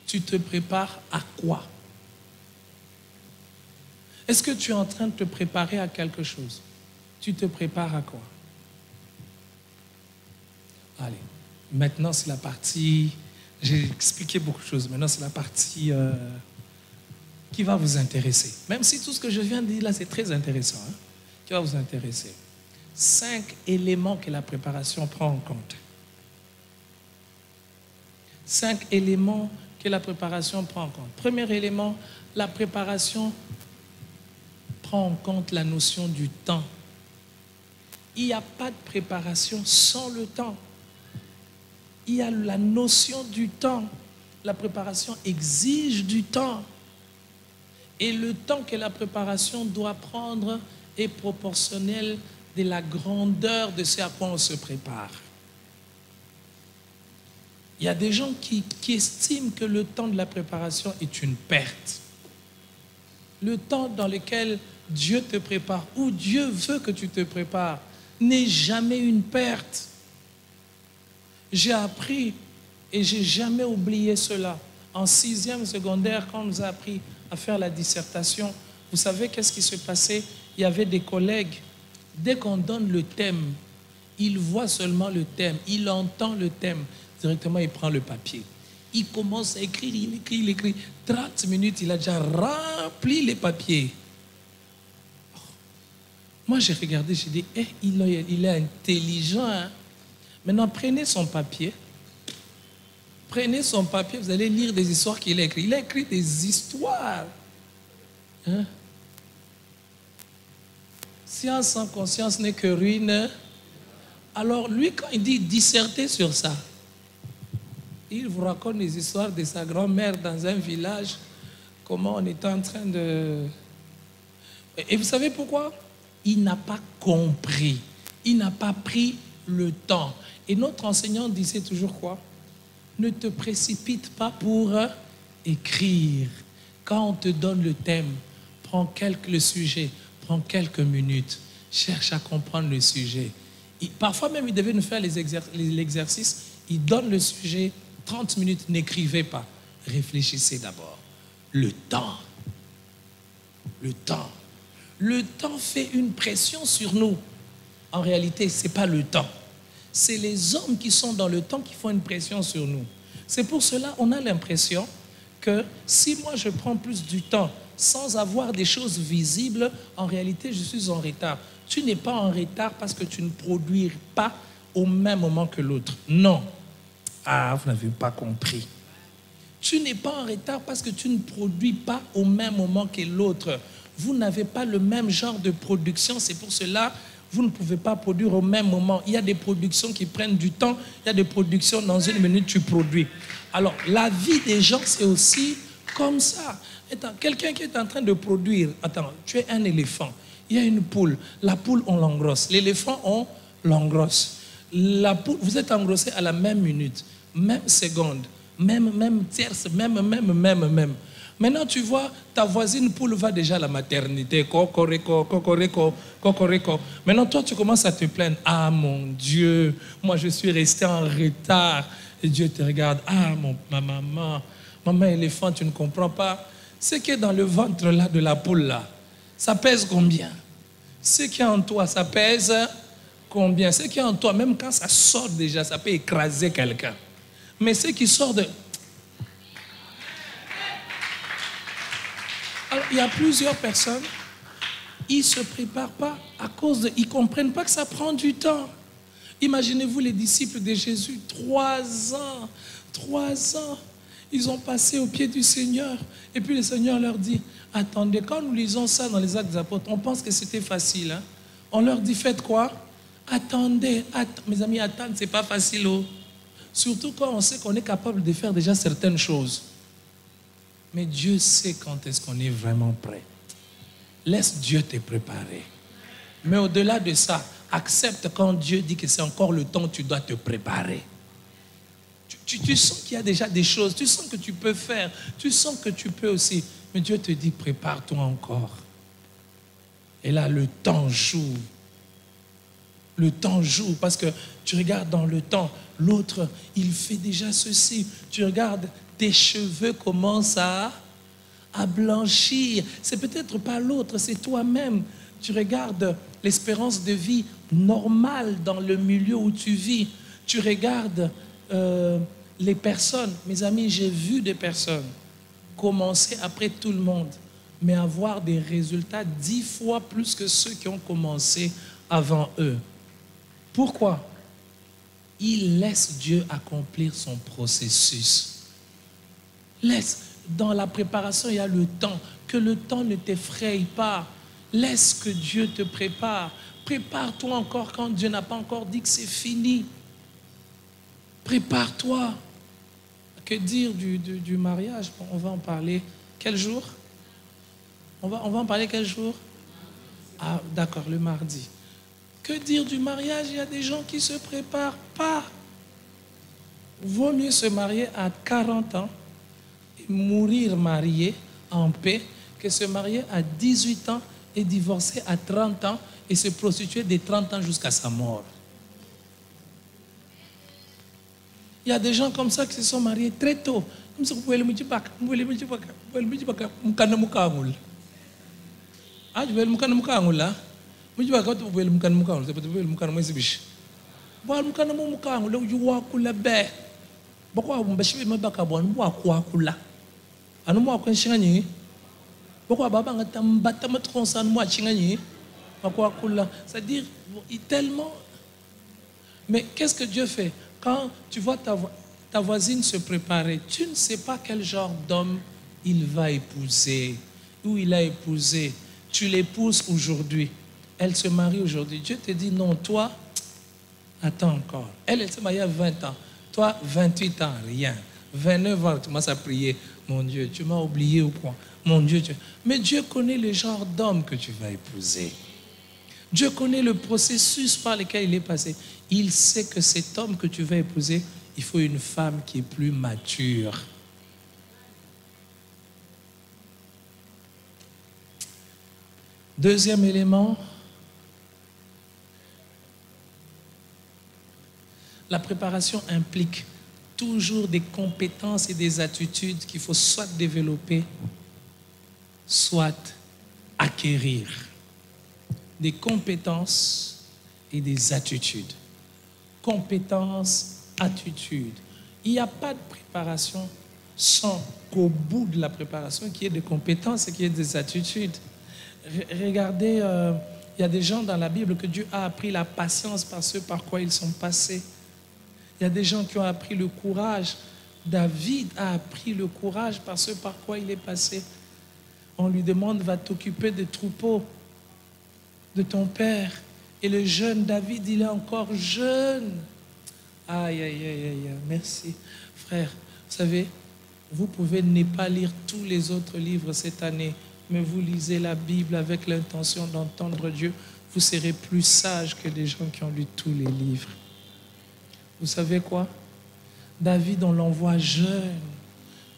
Tu te prépares à quoi? Est-ce que tu es en train de te préparer à quelque chose? Tu te prépares à quoi? Allez, maintenant c'est la partie, j'ai expliqué beaucoup de choses, maintenant c'est la partie qui va vous intéresser. Même si tout ce que je viens de dire là c'est très intéressant, hein, qui va vous intéresser. 5 éléments que la préparation prend en compte. 5 éléments que la préparation prend en compte. Premier élément, la préparation prend en compte la notion du temps. Il n'y a pas de préparation sans le temps. Il y a la notion du temps. La préparation exige du temps. Et le temps que la préparation doit prendre est proportionnel de la grandeur de ce à quoi on se prépare. Il y a des gens qui estiment que le temps de la préparation est une perte. Le temps dans lequel Dieu te prépare, ou Dieu veut que tu te prépares, n'est jamais une perte. J'ai appris et j'ai jamais oublié cela. En 6e secondaire, quand on nous a appris à faire la dissertation, vous savez qu'est-ce qui se passait? Il y avait des collègues, dès qu'on donne le thème, il voit seulement le thème, il entend le thème, directement il prend le papier. Il commence à écrire, il écrit. 30 minutes, il a déjà rempli les papiers. Moi, j'ai regardé, j'ai dit, il est intelligent. Hein? Maintenant, prenez son papier. Prenez son papier, vous allez lire des histoires qu'il a écrites. Il a écrit des histoires. Hein? Science sans conscience n'est que ruine. Alors, lui, quand il dit disserter sur ça, il vous raconte des histoires de sa grand-mère dans un village, comment on était en train de Et vous savez pourquoi? Il n'a pas compris. Il n'a pas pris le temps. Et notre enseignant disait toujours quoi? Ne te précipite pas pour écrire. Quand on te donne le thème, prends le sujet, prends quelques minutes, cherche à comprendre le sujet. Parfois même, il devait nous faire l'exercice. Il donne le sujet, 30 minutes, n'écrivez pas. Réfléchissez d'abord. Le temps. Le temps. Le temps fait une pression sur nous. En réalité, ce n'est pas le temps. C'est les hommes qui sont dans le temps qui font une pression sur nous. C'est pour cela qu'on a l'impression que si moi je prends plus du temps sans avoir des choses visibles, en réalité, je suis en retard. Tu n'es pas en retard parce que tu ne produis pas au même moment que l'autre. Non. Ah, vous n'avez pas compris. Tu n'es pas en retard parce que tu ne produis pas au même moment que l'autre. Vous n'avez pas le même genre de production. C'est pour cela vous ne pouvez pas produire au même moment. Il y a des productions qui prennent du temps. Il y a des productions, dans une minute, tu produis. Alors, la vie des gens, c'est aussi comme ça. Quelqu'un qui est en train de produire, tu es un éléphant. Il y a une poule. La poule, on l'engrosse. L'éléphant, on l'engrosse. La poule, vous êtes engrossé à la même minute, même seconde, même tierce, même. Maintenant, tu vois, ta voisine poule va déjà à la maternité. Cocorico. Maintenant, toi, tu commences à te plaindre. Ah, mon Dieu, moi, je suis resté en retard. Et Dieu te regarde. Ah, ma maman éléphant, tu ne comprends pas. Ce qui est dans le ventre là de la poule là, ça pèse combien? Ce qui est en toi, ça pèse combien? Ce qui est en toi, même quand ça sort déjà, ça peut écraser quelqu'un. Mais ce qui sort de... Alors, il y a plusieurs personnes, ils ne se préparent pas à cause de... Ils ne comprennent pas que ça prend du temps. Imaginez-vous les disciples de Jésus, 3 ans, ils ont passé au pied du Seigneur. Et puis le Seigneur leur dit, attendez, quand nous lisons ça dans les Actes des Apôtres, on pense que c'était facile. Hein? On leur dit, faites quoi? Attendez, mes amis, attendre, ce n'est pas facile. Oh. Surtout quand on sait qu'on est capable de faire déjà certaines choses. Mais Dieu sait quand est-ce qu'on est vraiment prêt. Laisse Dieu te préparer. Mais au-delà de ça, accepte quand Dieu dit que c'est encore le temps où tu dois te préparer. Tu sens qu'il y a déjà des choses, tu sens que tu peux faire, tu sens que tu peux aussi. Mais Dieu te dit, prépare-toi encore. Et là, le temps joue. Le temps joue parce que tu regardes dans le temps, l'autre, il fait déjà ceci. Tu regardes, tes cheveux commencent à blanchir. C'est peut-être pas l'autre, c'est toi-même. Tu regardes l'espérance de vie normale dans le milieu où tu vis. Tu regardes les personnes. Mes amis, j'ai vu des personnes commencer après tout le monde, mais avoir des résultats 10 fois plus que ceux qui ont commencé avant eux. Pourquoi? Il laisse Dieu accomplir son processus. Dans la préparation, il y a le temps. Que le temps ne t'effraie pas. Laisse que Dieu te prépare. Prépare-toi encore quand Dieu n'a pas encore dit que c'est fini. Prépare-toi. Que dire du mariage? Bon, on va en parler. Quel jour? On va en parler quel jour? Ah, d'accord, le mardi. Que dire du mariage? Il y a des gens qui ne se préparent pas. Vaut mieux se marier à 40 ans et mourir marié en paix que se marier à 18 ans et divorcer à 30 ans et se prostituer de 30 ans jusqu'à sa mort. Il y a des gens comme ça qui se sont mariés très tôt. C'est-à-dire, tellement. Mais qu'est-ce que Dieu fait? Quand tu vois ta voisine se préparer, tu ne sais pas quel genre d'homme il va épouser, ou il a épousé. Tu l'épouses aujourd'hui, elle se marie aujourd'hui. Dieu te dit non, toi, attends encore. Elle s'est mariée à 20 ans, toi, 28 ans, rien. 29 ans, tu commences à prier. Mon Dieu, tu m'as oublié ou quoi? Mon Dieu, mais Dieu connaît le genre d'homme que tu vas épouser. Dieu connaît le processus par lequel il est passé. Il sait que cet homme que tu vas épouser, il faut une femme qui est plus mature. Deuxième élément, la préparation implique toujours des compétences et des attitudes qu'il faut soit développer, soit acquérir. Des compétences et des attitudes. Compétences, attitudes. Il n'y a pas de préparation sans qu'au bout de la préparation, qu'il y ait des compétences et qu'il y ait des attitudes. Regardez, il y a des gens dans la Bible que Dieu a appris la patience par ce par quoi ils sont passés. Il y a des gens qui ont appris le courage. David a appris le courage par ce par quoi il est passé. On lui demande, va t'occuper des troupeaux de ton père. Et le jeune David, il est encore jeune. Aïe, aïe, aïe, aïe, merci. Frère, vous savez, vous pouvez ne pas lire tous les autres livres cette année, mais vous lisez la Bible avec l'intention d'entendre Dieu, vous serez plus sage que les gens qui ont lu tous les livres. Vous savez quoi? David, on l'envoie jeune.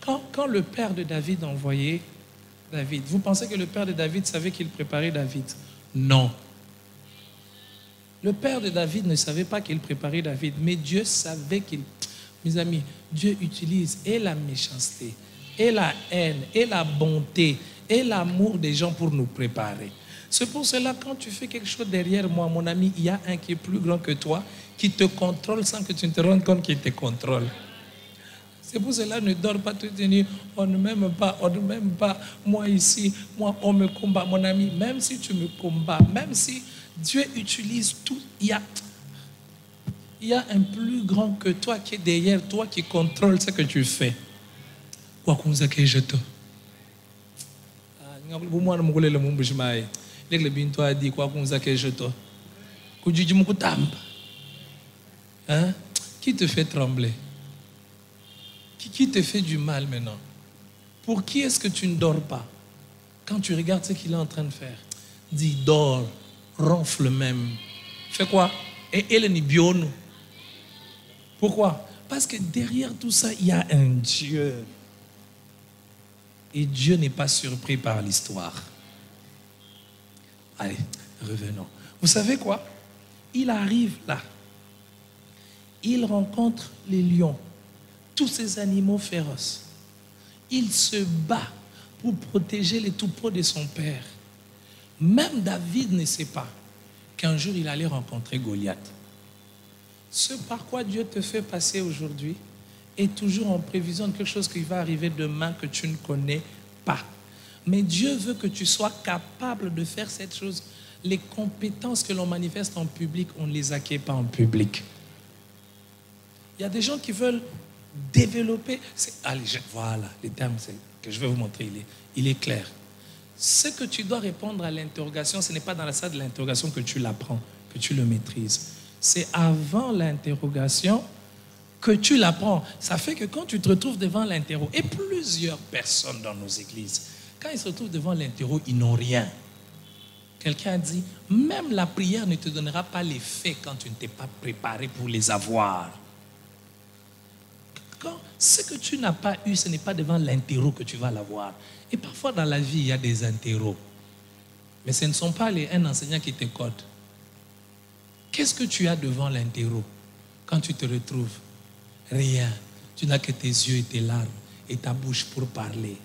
Quand le père de David envoyait David, vous pensez que le père de David savait qu'il préparait David? Non. Le père de David ne savait pas qu'il préparait David, mais Dieu savait qu'il... Mes amis, Dieu utilise et la méchanceté, et la haine, et la bonté, et l'amour des gens pour nous préparer. C'est pour cela, quand tu fais quelque chose derrière moi, mon ami, il y a un qui est plus grand que toi, qui te contrôle sans que tu ne te rendes compte qu'il te contrôle. C'est pour cela, ne dors pas toute la nuit. On ne m'aime pas, on ne m'aime pas. Moi ici, moi, on me combat. Mon ami, même si tu me combats, même si Dieu utilise tout, il y a un plus grand que toi qui est derrière toi, qui contrôle ce que tu fais. Quoi qu'on dise que je te... Hein? Qui te fait trembler? Qui te fait du mal maintenant? Pour qui est-ce que tu ne dors pas? Quand tu regardes ce qu'il est en train de faire, dis dors, ronfle même. Fais quoi? Et elle n'est bionou. Pourquoi? Parce que derrière tout ça, il y a un Dieu. Et Dieu n'est pas surpris par l'histoire. Allez, revenons. Vous savez quoi? Il arrive là. Il rencontre les lions, tous ces animaux féroces. Il se bat pour protéger les troupeaux de son père. Même David ne sait pas qu'un jour il allait rencontrer Goliath. Ce par quoi Dieu te fait passer aujourd'hui est toujours en prévision de quelque chose qui va arriver demain que tu ne connais pas. Mais Dieu veut que tu sois capable de faire cette chose. Les compétences que l'on manifeste en public, on ne les acquiert pas en public. Il y a des gens qui veulent développer... Allez, voilà, le terme que je vais vous montrer, il est clair. Ce que tu dois répondre à l'interrogation, ce n'est pas dans la salle de l'interrogation que tu l'apprends, que tu le maîtrises. C'est avant l'interrogation que tu l'apprends. Ça fait que quand tu te retrouves devant l'interro, et plusieurs personnes dans nos églises, quand ils se retrouvent devant l'interro, ils n'ont rien. Quelqu'un a dit, même la prière ne te donnera pas l'effet quand tu ne t'es pas préparé pour les avoir. Quand ce que tu n'as pas eu, ce n'est pas devant l'interro que tu vas l'avoir. Et parfois dans la vie, il y a des interros. Mais ce ne sont pas un enseignant qui te code. Qu'est-ce que tu as devant l'interro quand tu te retrouves? Rien. Tu n'as que tes yeux et tes larmes et ta bouche pour parler.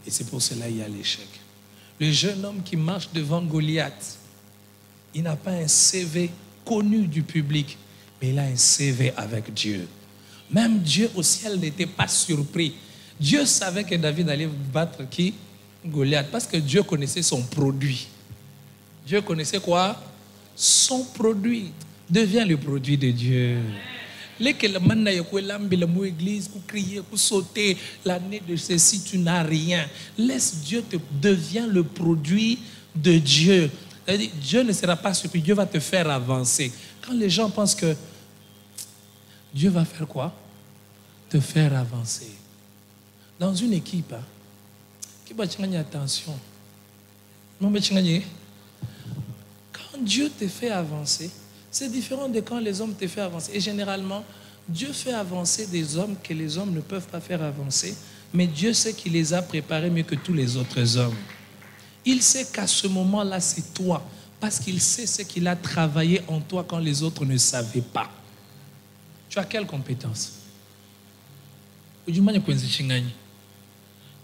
Et c'est pour cela qu'il y a l'échec. Le jeune homme qui marche devant Goliath, il n'a pas un CV connu du public, mais il a un CV avec Dieu. Même Dieu au ciel n'était pas surpris. Dieu savait que David allait battre qui? Goliath. Parce que Dieu connaissait son produit. Dieu connaissait quoi? Son produit. Deviens le produit de Dieu. L'église, pour crier, pour sauter, l'année de ceci, tu n'as rien. Laisse Dieu te deviens le produit de Dieu. C'est-à-dire, Dieu ne sera pas surpris, Dieu va te faire avancer. Quand les gens pensent que Dieu va faire quoi? te faire avancer. Dans une équipe, qui va te attention. Quand Dieu te fait avancer, c'est différent de quand les hommes te font avancer. Et généralement, Dieu fait avancer des hommes que les hommes ne peuvent pas faire avancer, mais Dieu sait qu'il les a préparés mieux que tous les autres hommes. Il sait qu'à ce moment-là, c'est toi, parce qu'il sait ce qu'il a travaillé en toi quand les autres ne savaient pas. Tu as quelle compétence?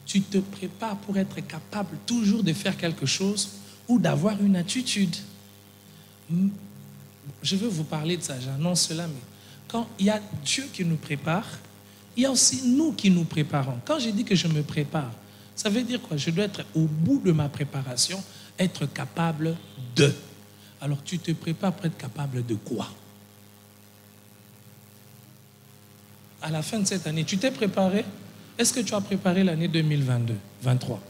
Tu te prépares pour être capable toujours de faire quelque chose ou d'avoir une attitude. Je veux vous parler de ça, j'annonce cela, mais quand il y a Dieu qui nous prépare, il y a aussi nous qui nous préparons. Quand je dis que je me prépare, ça veut dire quoi? Je dois être au bout de ma préparation, être capable de. Alors tu te prépares pour être capable de quoi? À la fin de cette année, tu t'es préparé? Est-ce que tu as préparé l'année 2022, 2023?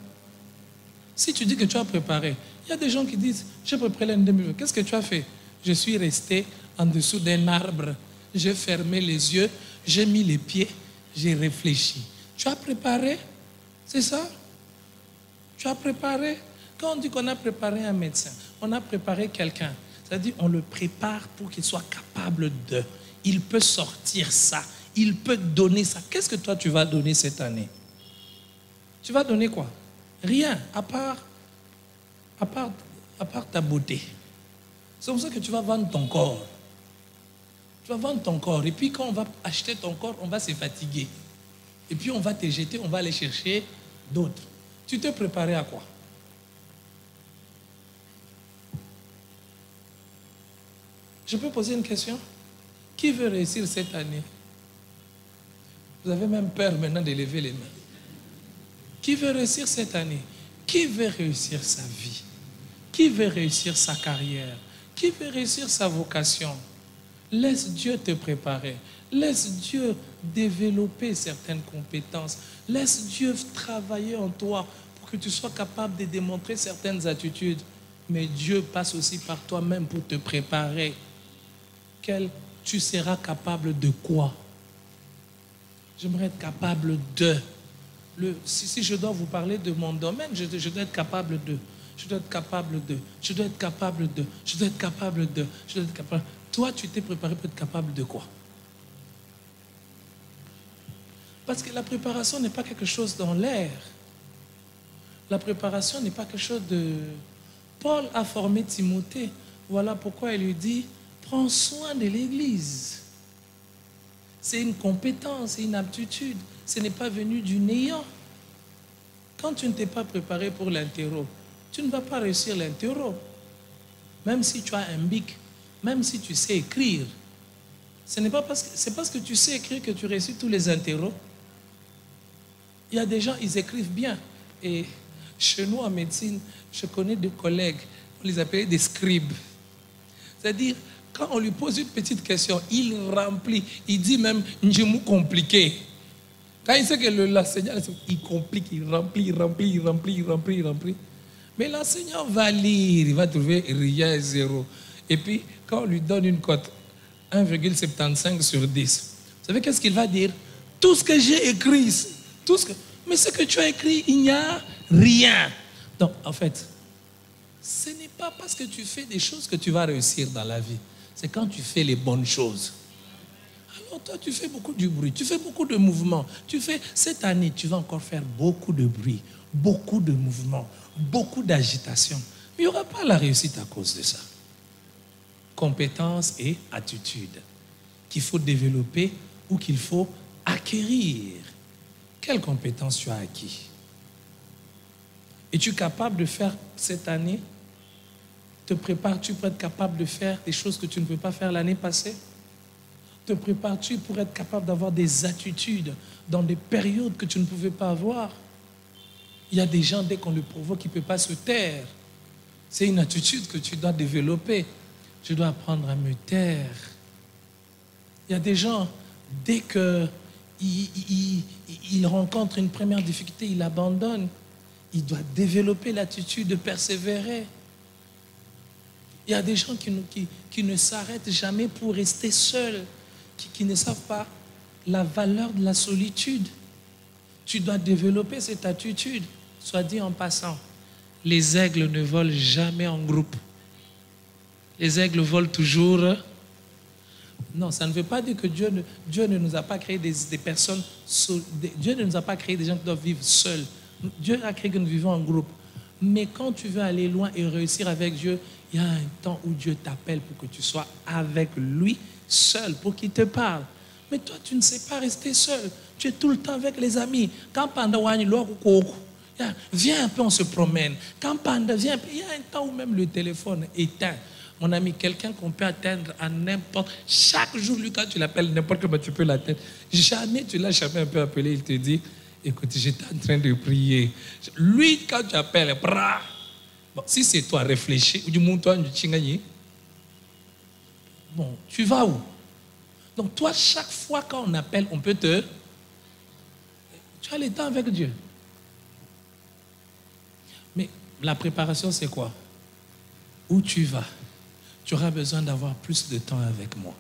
Si tu dis que tu as préparé, il y a des gens qui disent, j'ai préparé l'année 2022. Qu'est-ce que tu as fait? Je suis resté en dessous d'un arbre. J'ai fermé les yeux, j'ai mis les pieds, j'ai réfléchi. Tu as préparé? C'est ça? Tu as préparé? Quand on dit qu'on a préparé un médecin, on a préparé quelqu'un. C'est-à-dire on le prépare pour qu'il soit capable de. Il peut sortir ça. Il peut donner ça. Qu'est-ce que toi tu vas donner cette année? Tu vas donner quoi? Rien, à part ta beauté. C'est pour ça que tu vas vendre ton corps. Tu vas vendre ton corps. Et puis quand on va acheter ton corps, on va se fatiguer. Et puis on va te jeter, on va aller chercher d'autres. Tu t'es préparé à quoi? Je peux poser une question? Qui veut réussir cette année? Vous avez même peur maintenant de lever les mains. Qui veut réussir cette année? Qui veut réussir sa vie? Qui veut réussir sa carrière? Qui veut réussir sa vocation? Laisse Dieu te préparer. Laisse Dieu développer certaines compétences. Laisse Dieu travailler en toi pour que tu sois capable de démontrer certaines attitudes. Mais Dieu passe aussi par toi-même pour te préparer. Tu seras capable de quoi? J'aimerais être capable de. Si je dois vous parler de mon domaine, je dois être capable de. Je dois être capable de. Je dois être capable de. Je dois être capable de. Je dois être capable. Toi, tu t'es préparé pour être capable de quoi? Parce que la préparation n'est pas quelque chose dans l'air. La préparation n'est pas quelque chose de... Paul a formé Timothée. Voilà pourquoi il lui dit, prends soin de l'Église. C'est une compétence, c'est une aptitude. Ce n'est pas venu du néant. Quand tu ne t'es pas préparé pour l'interro, tu ne vas pas réussir l'interro. Même si tu as un bic, même si tu sais écrire, ce n'est pas parce que tu sais écrire que tu réussis tous les interros. Il y a des gens, ils écrivent bien. Et chez nous en médecine, je connais des collègues, on les appelait des scribes. C'est-à-dire, quand on lui pose une petite question, il remplit. Il dit même, njemu compliqué. Quand il sait que l'enseignant, il complique, il remplit. Mais l'enseignant va lire, il va trouver rien, zéro. Et puis, quand on lui donne une cote, 1,75 sur 10, vous savez qu'est-ce qu'il va dire? Tout ce que j'ai écrit, mais ce que tu as écrit, il n'y a rien. Donc, en fait, ce n'est pas parce que tu fais des choses que tu vas réussir dans la vie. C'est quand tu fais les bonnes choses. Alors toi, tu fais beaucoup de bruit, tu fais beaucoup de mouvements. Cette année, tu vas encore faire beaucoup de bruit, beaucoup de mouvements, beaucoup d'agitation. Mais il n'y aura pas la réussite à cause de ça. Compétences et attitudes qu'il faut développer ou qu'il faut acquérir. Quelles compétences tu as acquis? Es-tu capable de faire cette année? Te prépares-tu pour être capable de faire des choses que tu ne peux pas faire l'année passée? Te prépares-tu pour être capable d'avoir des attitudes dans des périodes que tu ne pouvais pas avoir? Il y a des gens, dès qu'on le provoque, il ne peut pas se taire. C'est une attitude que tu dois développer. Je dois apprendre à me taire. Il y a des gens, dès qu'ils rencontrent une première difficulté, ils abandonnent. Il doit développer l'attitude de persévérer. Il y a des gens qui ne s'arrêtent jamais pour rester seuls, qui ne savent pas la valeur de la solitude. Tu dois développer cette attitude. Soit dit en passant, les aigles ne volent jamais en groupe. Les aigles volent toujours. Non, ça ne veut pas dire que Dieu ne nous a pas créé des personnes. Dieu ne nous a pas créé des gens qui doivent vivre seuls. Dieu a créé que nous vivons en groupe. Mais quand tu veux aller loin et réussir avec Dieu, il y a un temps où Dieu t'appelle pour que tu sois avec lui, seul, pour qu'il te parle. Mais toi, tu ne sais pas rester seul. Tu es tout le temps avec les amis. Viens un peu, on se promène. Viens un peu. Il y a un temps où même le téléphone est éteint. Mon ami, quelqu'un qu'on peut atteindre à n'importe... Chaque jour, lui, quand tu l'appelles, n'importe comment tu peux l'atteindre. Jamais tu l'as jamais un peu appelé, il te dit, écoute, j'étais en train de prier. Lui, quand tu appelles, bon, si c'est toi, réfléchis. Bon, tu vas où? Donc toi, chaque fois quand on appelle, on peut te... Tu as le temps avec Dieu. Mais la préparation, c'est quoi? Où tu vas? Tu auras besoin d'avoir plus de temps avec moi.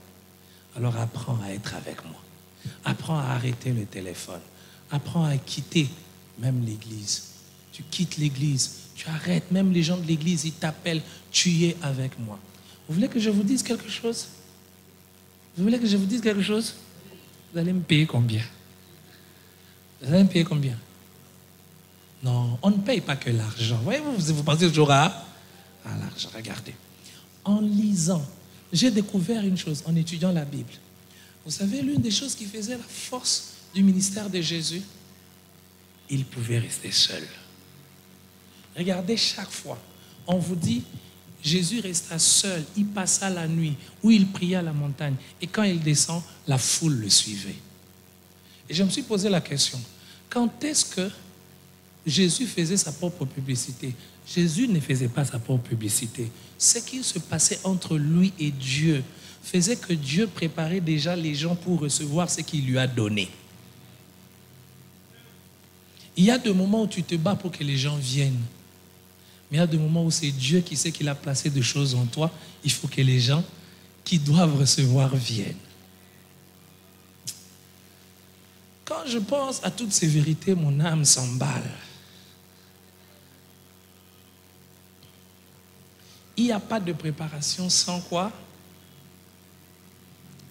Alors apprends à être avec moi. Apprends à arrêter le téléphone. Apprends à quitter même l'église. Tu quittes l'église. Tu arrêtes. Même les gens de l'église, ils t'appellent. Tu es avec moi. Vous voulez que je vous dise quelque chose? Vous voulez que je vous dise quelque chose? Vous allez me payer combien? Vous allez me payer combien? Non, on ne paye pas que l'argent. Voyez-vous, vous pensez toujours à l'argent. Regardez. En lisant, j'ai découvert une chose en étudiant la Bible. Vous savez, l'une des choses qui faisait la force du ministère de Jésus, il pouvait rester seul. Regardez, chaque fois, on vous dit, Jésus resta seul, il passa la nuit, où il priait à la montagne. Et quand il descend, la foule le suivait. Et je me suis posé la question, quand est-ce que Jésus faisait sa propre publicité? Jésus ne faisait pas sa propre publicité. Ce qui se passait entre lui et Dieu faisait que Dieu préparait déjà les gens pour recevoir ce qu'il lui a donné. Il y a des moments où tu te bats pour que les gens viennent. Mais il y a des moments où c'est Dieu qui sait qu'il a placé des choses en toi. Il faut que les gens qui doivent recevoir viennent. Quand je pense à toutes ces vérités, mon âme s'emballe. Il n'y a pas de préparation sans quoi?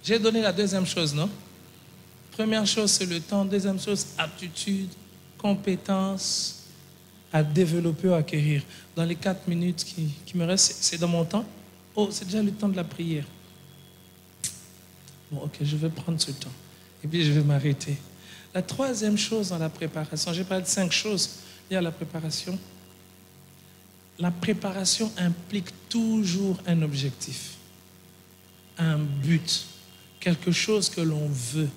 J'ai donné la deuxième chose, non? Première chose, c'est le temps. Deuxième chose, aptitude, compétence à développer ou à acquérir. Dans les 4 minutes qui me restent, c'est dans mon temps. Oh, c'est déjà le temps de la prière. Bon, ok, je vais prendre ce temps. Et puis, je vais m'arrêter. La troisième chose dans la préparation, j'ai parlé de 5 choses liées à la préparation. La préparation implique toujours un objectif, un but, quelque chose que l'on veut.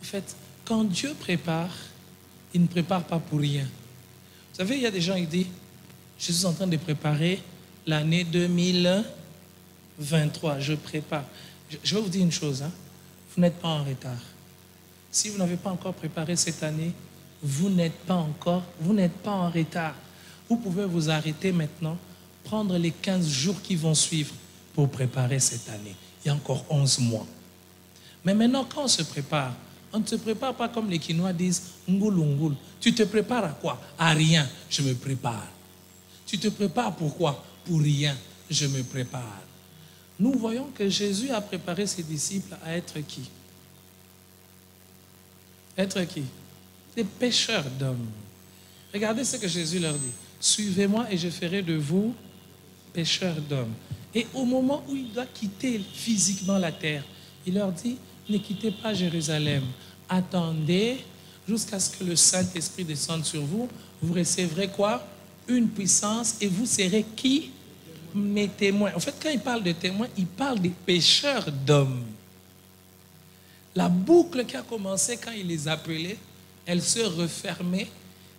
En fait, quand Dieu prépare, il ne prépare pas pour rien. Vous savez, il y a des gens qui disent, je suis en train de préparer l'année 2023, je prépare. Je vais vous dire une chose, hein? Vous n'êtes pas en retard. Si vous n'avez pas encore préparé cette année, vous n'êtes pas en retard. Vous pouvez vous arrêter maintenant, prendre les 15 jours qui vont suivre pour préparer cette année. Il y a encore 11 mois. Mais maintenant, quand on se prépare, on ne se prépare pas comme les Quinois disent « Ngoul, ngoul ». Tu te prépares à quoi? À rien, je me prépare. Tu te prépares pourquoi? Pour rien, je me prépare. Nous voyons que Jésus a préparé ses disciples à être qui? Être qui? Des pêcheurs d'hommes. Regardez ce que Jésus leur dit. Suivez-moi et je ferai de vous pêcheurs d'hommes. Et au moment où il doit quitter physiquement la terre, il leur dit, ne quittez pas Jérusalem. Attendez jusqu'à ce que le Saint-Esprit descende sur vous. Vous recevrez quoi? Une puissance et vous serez qui? Mes témoins. En fait, quand il parle de témoins, il parle des pêcheurs d'hommes. La boucle qui a commencé quand il les appelait, elle se refermait.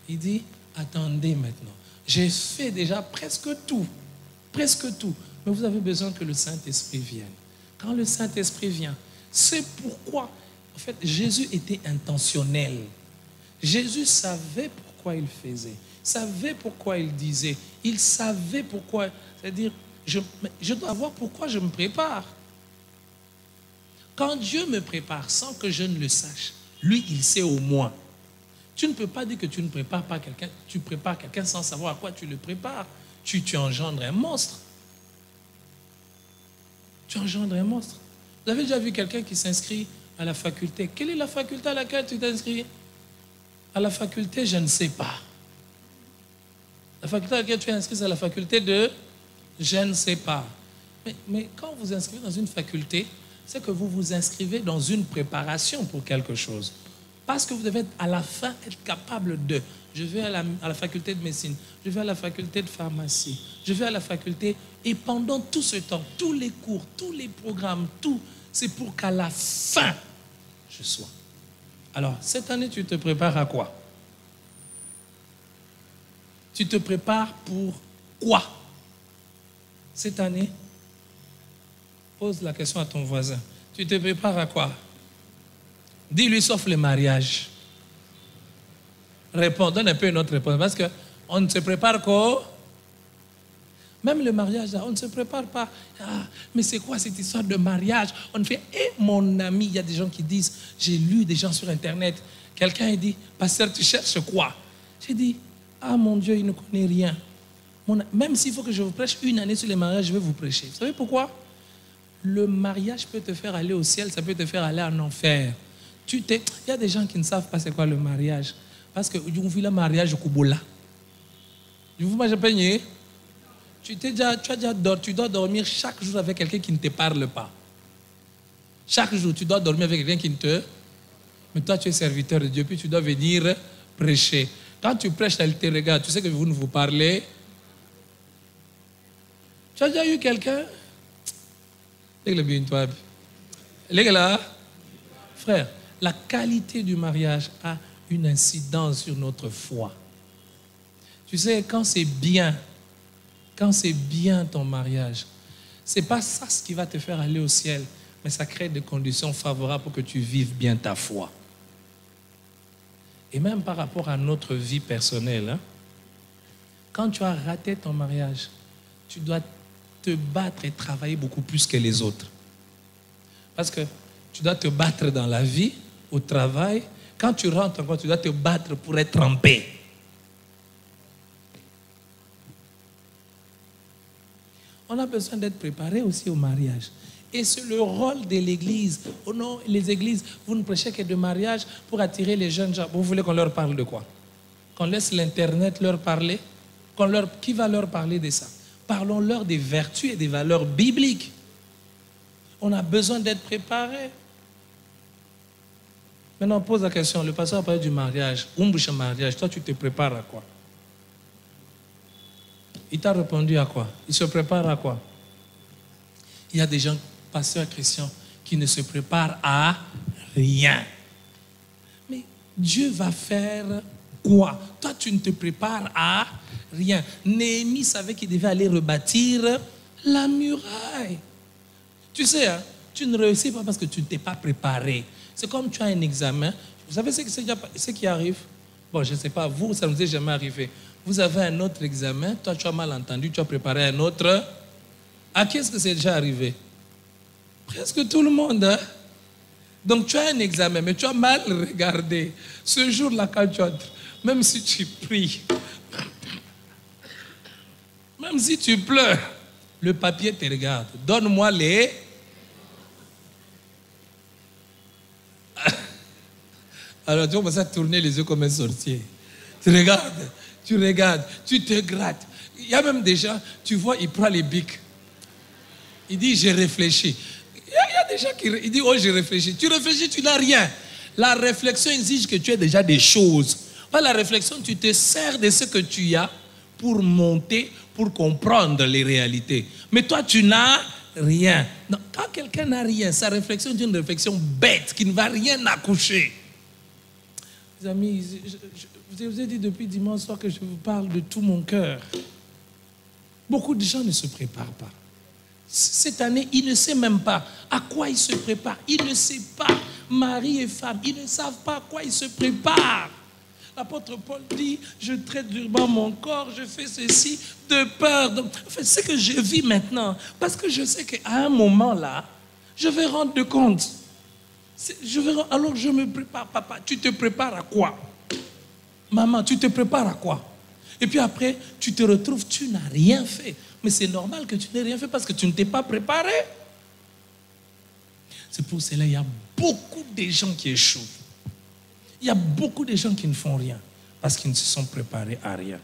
Il dit, attendez maintenant. J'ai fait déjà presque tout. Mais vous avez besoin que le Saint-Esprit vienne. Quand le Saint-Esprit vient, c'est pourquoi, en fait, Jésus était intentionnel. Jésus savait pourquoi il faisait. Savait pourquoi il disait. Il savait pourquoi. C'est-à-dire, je dois voir pourquoi je me prépare. Quand Dieu me prépare sans que je ne le sache, lui, il sait au moins. Tu ne peux pas dire que tu ne prépares pas quelqu'un. Tu prépares quelqu'un sans savoir à quoi tu le prépares. Tu engendres un monstre. Tu engendres un monstre. Vous avez déjà vu quelqu'un qui s'inscrit à la faculté? Quelle est la faculté à laquelle tu t'inscris? À la faculté, je ne sais pas. La faculté à laquelle tu es inscrit, c'est la faculté de je ne sais pas. Mais quand vous inscrivez dans une faculté, c'est que vous vous inscrivez dans une préparation pour quelque chose. Parce que vous devez à la fin être capable de. Je vais à la faculté de médecine, je vais à la faculté de pharmacie, je vais à la faculté, et pendant tout ce temps, tous les cours, tous les programmes, tout, c'est pour qu'à la fin, je sois. Alors, cette année, tu te prépares à quoi? Tu te prépares pour quoi? Cette année, pose la question à ton voisin. Tu te prépares à quoi? Dis-lui, sauf le mariage. Réponds, donne un peu une autre réponse. Parce qu'on ne se prépare qu'au... Même le mariage, on ne se prépare pas. Ah, mais c'est quoi cette histoire de mariage? On fait, mon ami, il y a des gens qui disent, j'ai lu des gens sur Internet, quelqu'un a dit, pasteur, tu cherches quoi? J'ai dit, ah mon Dieu, il ne connaît rien. Même s'il faut que je vous prêche une année sur les mariages, je vais vous prêcher. Vous savez pourquoi? Le mariage peut te faire aller au ciel, ça peut te faire aller en enfer. Il y a des gens qui ne savent pas c'est quoi le mariage. Parce que vous vu le mariage au Kubola. Vous m'avez peigné. Tu dois dormir chaque jour avec quelqu'un qui ne te parle pas. Chaque jour, tu dois dormir avec quelqu'un qui ne te... Mais toi, tu es serviteur de Dieu, puis tu dois venir prêcher. Quand tu prêches, elle te regarde. Tu sais que vous ne vous parlez. Tu as déjà eu quelqu'un? Frère, la qualité du mariage a une incidence sur notre foi. Tu sais, quand c'est bien ton mariage, c'est pas ça ce qui va te faire aller au ciel, mais ça crée des conditions favorables pour que tu vives bien ta foi. Et même par rapport à notre vie personnelle, quand tu as raté ton mariage, tu dois te battre et travailler beaucoup plus que les autres. Parce que tu dois te battre dans la vie, au travail. Quand tu rentres encore, tu dois te battre pour être en paix. On a besoin d'être préparé aussi au mariage. Et c'est le rôle de l'Église. Oh non, les églises, vous ne prêchez que de mariage pour attirer les jeunes gens. Vous voulez qu'on leur parle de quoi? Qu'on laisse l'Internet leur parler? Qui va leur parler de ça? Parlons-leur des vertus et des valeurs bibliques. On a besoin d'être préparé. Maintenant, on pose la question. Le pasteur a parlé du mariage. Mariage, toi, tu te prépares à quoi? Il t'a répondu à quoi? Il se prépare à quoi? Il y a des gens, pasteurs chrétiens, qui ne se préparent à rien. Mais Dieu va faire quoi? Toi, tu ne te prépares à rien. Néhémie savait qu'il devait aller rebâtir la muraille. Tu sais, tu ne réussis pas parce que tu ne t'es pas préparé. C'est comme tu as un examen. Vous savez ce qui arrive? Bon, je ne sais pas, vous, ça ne vous est jamais arrivé. Vous avez un autre examen, toi tu as mal entendu, tu as préparé un autre. À qui est-ce que c'est déjà arrivé? Presque tout le monde. Hein? Donc tu as un examen, mais tu as mal regardé. Ce jour-là, quand tu entres, même si tu pries, même si tu pleures, le papier te regarde. Donne-moi les... Alors tu commences à tourner les yeux comme un sorcier. Tu regardes, tu te grattes. Il y a même des gens, tu vois, il prend les bics. Il dit, j'ai réfléchi. Il y a des gens qui disent, oh, j'ai réfléchi. Tu réfléchis, tu n'as rien. La réflexion exige que tu aies déjà des choses. Par la réflexion, tu te sers de ce que tu as pour monter, pour comprendre les réalités. Mais toi, tu n'as rien. Non, quand quelqu'un n'a rien, sa réflexion est une réflexion bête qui ne va rien accoucher. Les amis, je vous ai dit depuis dimanche soir que je vous parle de tout mon cœur. Beaucoup de gens ne se préparent pas. Cette année, ils ne savent même pas à quoi ils se préparent. Ils ne savent pas. Mari et femme, ils ne savent pas à quoi ils se préparent. L'apôtre Paul dit, je traite durement mon corps, je fais ceci de peur. Donc, c'est ce que je vis maintenant. Parce que je sais qu'à un moment là, je vais rendre de compte. Alors je me prépare, papa. Tu te prépares à quoi? Maman, tu te prépares à quoi? Et puis après, tu te retrouves, tu n'as rien fait. Mais c'est normal que tu n'aies rien fait parce que tu ne t'es pas préparé. C'est pour cela qu'il y a beaucoup de gens qui échouent. Il y a beaucoup de gens qui ne font rien parce qu'ils ne se sont préparés à rien.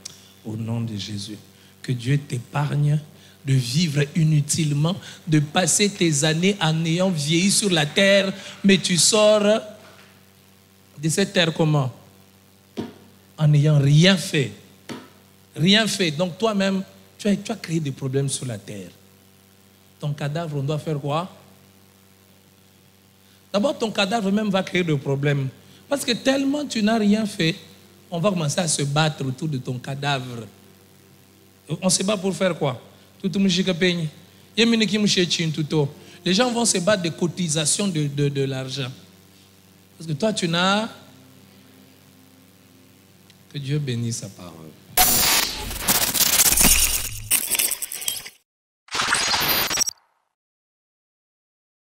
Au nom de Jésus, que Dieu t'épargne de vivre inutilement, de passer tes années en ayant vieilli sur la terre, mais tu sors de cette terre comment? En n'ayant rien fait. Rien fait. Donc toi-même, tu as créé des problèmes sur la terre. Ton cadavre, on doit faire quoi? D'abord, ton cadavre même va créer des problèmes. Parce que tellement tu n'as rien fait, on va commencer à se battre autour de ton cadavre. On se bat pour faire quoi? Les gens vont se battre des cotisations de l'argent. Parce que toi, tu n'as... Que Dieu bénisse sa parole.